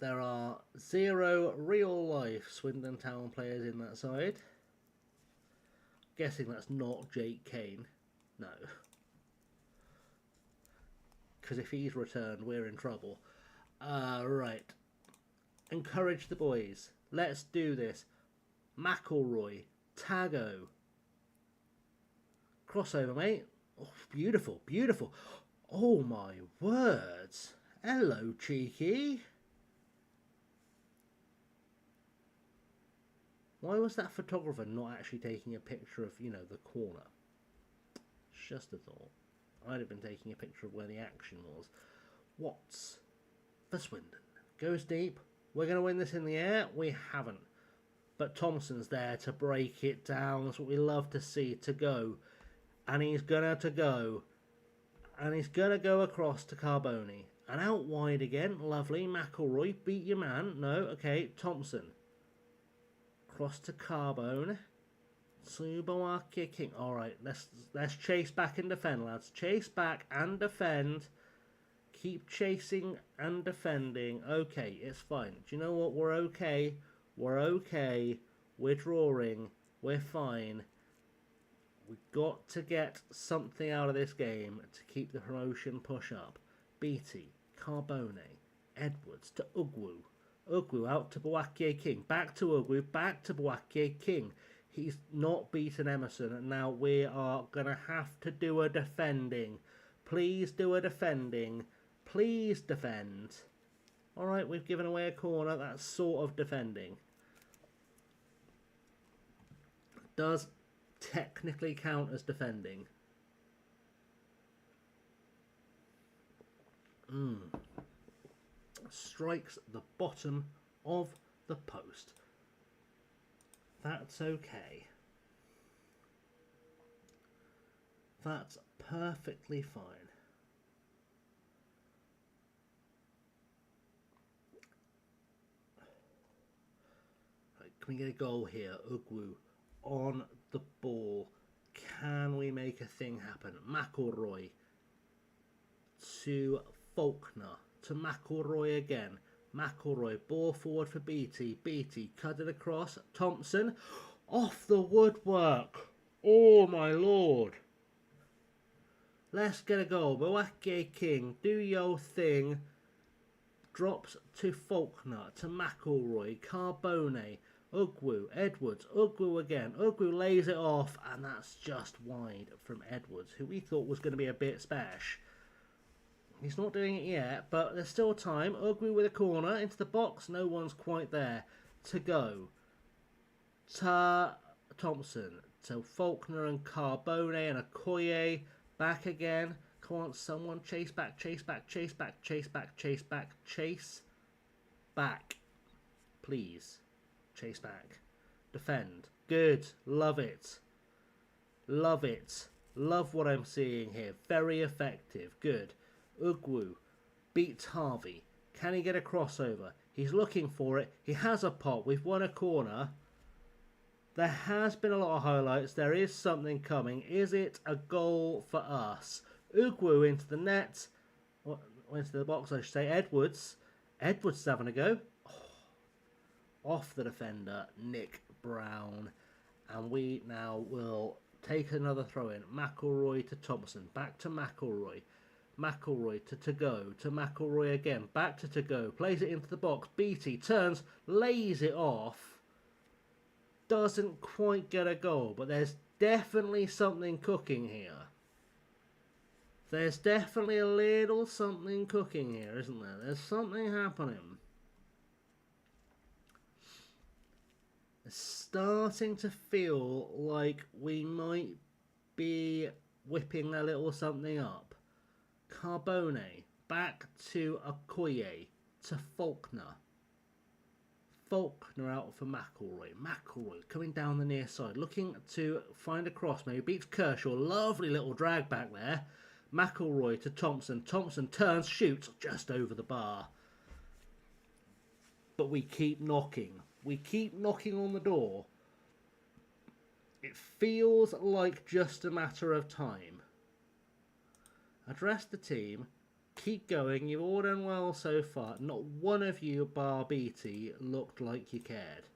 There are 0 real-life Swindon Town players in that side. Guessing that's not Jake Kane. No. Because if he's returned, we're in trouble. Right. Encourage the boys. Let's do this. McElroy. Tago. Crossover, mate. Oh, beautiful, beautiful. Oh, my words. Hello, cheeky. Why was that photographer not actually taking a picture of, you know, the corner? Just a thought. I'd have been taking a picture of where the action was. Watts for Swindon. Goes deep. We're going to win this in the air. We haven't. But Thompson's there to break it down. That's what we love to see. To go. And he's going to go. And he's going to go across to Carboni. And out wide again. Lovely. McElroy. Beat your man. No. Okay. Thompson. Cross to Carbone. Subawaki King. Alright. Let's chase back and defend, lads. Chase back and defend. Keep chasing and defending. Okay, it's fine. Do you know what? We're okay. We're okay. We're drawing. We're fine. We've got to get something out of this game to keep the promotion push up. Beattie, Carbone, Edwards to Ugwu. Ugwu out to Bawaki King. Back to Ugwu. Back to Bawaki King. He's not beaten Emerson. And now we are going to have to do a defending. Please do a defending. Please defend. Alright, we've given away a corner. That's sort of defending. Does technically count as defending. Strikes the bottom of the post. That's okay. That's perfectly fine. Right, can we get a goal here? Ugwu on the ball. Can we make a thing happen? McElroy to Faulkner. To McElroy again. McElroy, ball forward for Beattie. Beattie, cut it across. Thompson, off the woodwork. Oh my lord. Let's get a goal. Bawaki King, do your thing. Drops to Faulkner, to McElroy. Carbone, Ugwu, Edwards, Ugwu again. Ugwu lays it off, and that's just wide from Edwards, who we thought was going to be a bit spash. He's not doing it yet, but there's still time. Ugwu with a corner into the box. No one's quite there to go. To Thompson. To Faulkner and Carbone and Okoye. Back again. Come on, someone chase back, chase back, chase back, chase back, chase back, chase back. Please. Chase back. Defend. Good. Love it. Love it. Love what I'm seeing here. Very effective. Good. Ugwu beats Harvey. Can he get a crossover? He's looking for it. He has a pop. We've won a corner. There has been a lot of highlights. There is something coming. Is it a goal for us? Ugwu into the net. into the box, I should say. Edwards is having a go. Off the defender, Nick Brown. And we now will take another throw in. McElroy to Thompson. Back to McElroy. McElroy to go. To McElroy again. Back to go. Plays it into the box. Beattie turns. Lays it off. Doesn't quite get a goal. But there's definitely something cooking here. There's definitely a little something cooking here, isn't there? There's something happening. It's starting to feel like we might be whipping a little something up. Carbone, back to Okoye, to Faulkner. Faulkner out for McElroy. McElroy coming down the near side, looking to find a cross, maybe beats Kershaw. Lovely little drag back there. McElroy to Thompson. Thompson turns, shoots just over the bar. But we keep knocking. We keep knocking on the door. It feels like just a matter of time. Address the team. Keep going. You've all done well so far. Not one of you, bar Beattie, looked like you cared.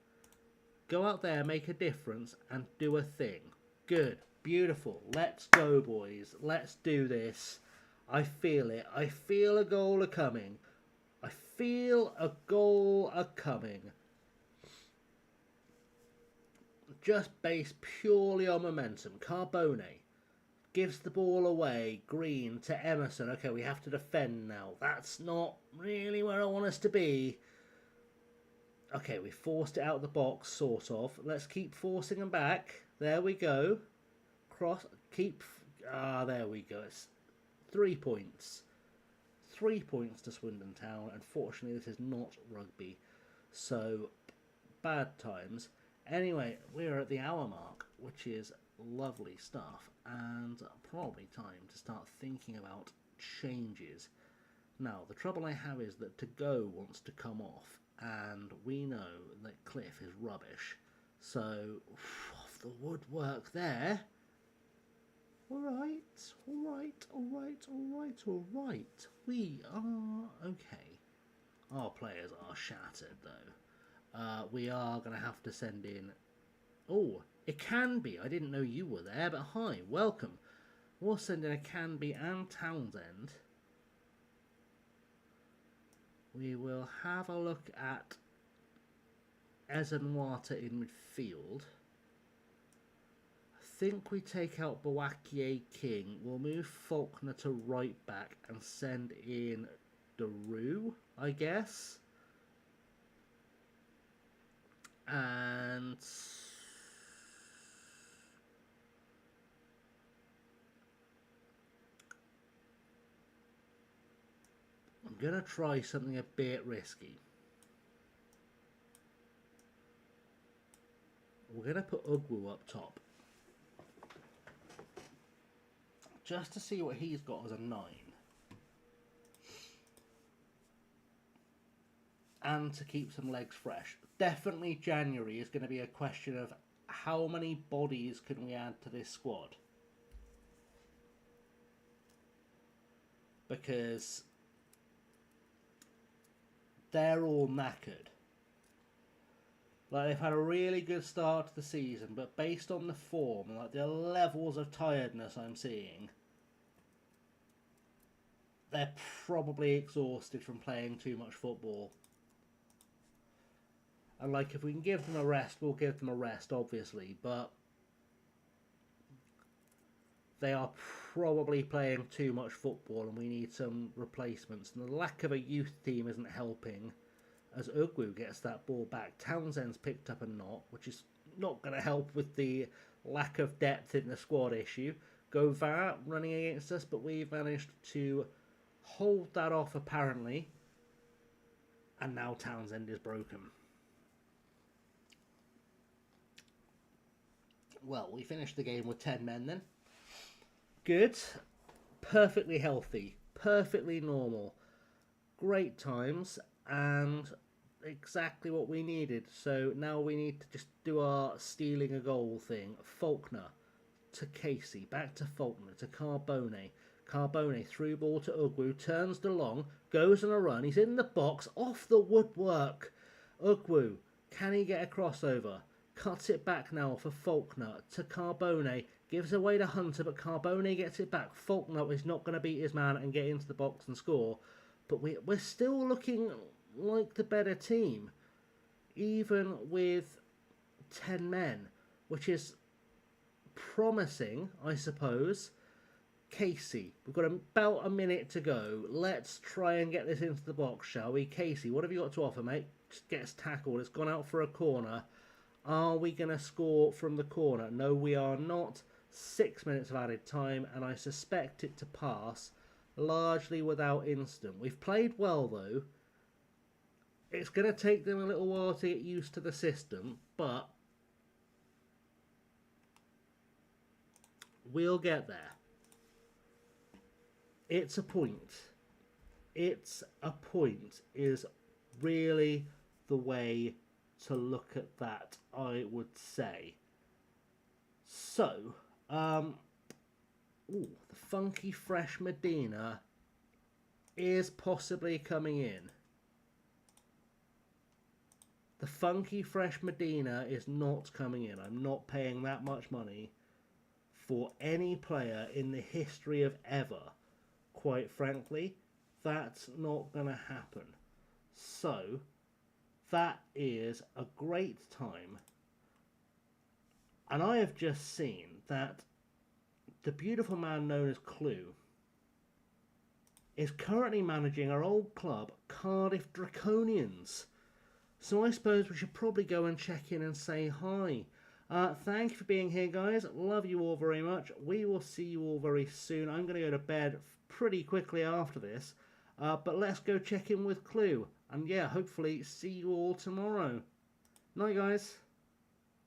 Go out there, make a difference, and do a thing. Good. Beautiful. Let's go, boys. Let's do this. I feel it. I feel a goal a-coming. I feel a goal a-coming. Just based purely on momentum. Carbone gives the ball away. Green to Emerson. Okay, we have to defend now. That's not really where I want us to be. Okay, we forced it out of the box, sort of. Let's keep forcing them back. There we go. Cross. Keep. There we go. It's 3 points. 3 points to Swindon Town. Unfortunately, this is not rugby. So, bad times. Anyway, we're at the hour mark, which is lovely stuff, and probably time to start thinking about changes. Now, the trouble I have is that To Go wants to come off, and we know that Cliff is rubbish. So, off the woodwork there. Alright. We are okay. Our players are shattered, though. We are going to have to send in... Oh, it can be. I didn't know you were there, but hi, welcome. We'll send in a Canby and Townsend. We will have a look at Ezenwata in midfield. I think we take out Bawakie King. We'll move Faulkner to right back and send in Daru, I guess. And I'm going to try something a bit risky. We're going to put Ugwu up top. Just to see what he's got as a 9. And to keep some legs fresh. Definitely January is going to be a question of how many bodies can we add to this squad. Because they're all knackered. Like, they've had a really good start to the season, but based on the form, like the levels of tiredness I'm seeing, they're probably exhausted from playing too much football. And, like, if we can give them a rest, we'll give them a rest, obviously. But they are probably playing too much football and we need some replacements. And the lack of a youth team isn't helping as Ugwu gets that ball back. Townsend's picked up a knot, which is not going to help with the lack of depth in the squad issue. Govar running against us, but we've managed to hold that off, apparently. And now Townsend is broken. Well, we finished the game with 10 men then. Good. Perfectly healthy. Perfectly normal. Great times. And exactly what we needed. So now we need to just do our stealing a goal thing. Faulkner to Casey. Back to Faulkner to Carbone. Carbone, through ball to Ugwu, turns DeLong, goes on a run, he's in the box, off the woodwork. Ugwu, can he get a crossover? Cuts it back now for Faulkner to Carbone, gives away to Hunter, but Carbone gets it back. Faulkner is not going to beat his man and get into the box and score, but we're still looking like the better team, even with 10 men, which is promising, I suppose. Casey, we've got about a minute to go. Let's try and get this into the box, shall we? Casey, what have you got to offer, mate? Just gets tackled. It's gone out for a corner. Are we going to score from the corner? No, we are not. 6 minutes of added time, and I suspect it to pass largely without incident. We've played well, though. It's going to take them a little while to get used to the system, but we'll get there. It's a point. It's a point is really the way to look at that, I would say. So, the Funky Fresh Medina is possibly coming in. The Funky Fresh Medina is not coming in. I'm not paying that much money for any player in the history of ever. Quite frankly, that's not going to happen. So, that is a great time. And I have just seen that the beautiful man known as Clue is currently managing our old club, Cardiff Draconians. So I suppose we should probably go and check in and say hi. Thank you for being here, guys. Love you all very much. We will see you all very soon. I'm going to go to bed pretty quickly after this. But let's go check in with Clue. And yeah, hopefully see you all tomorrow. Night, guys.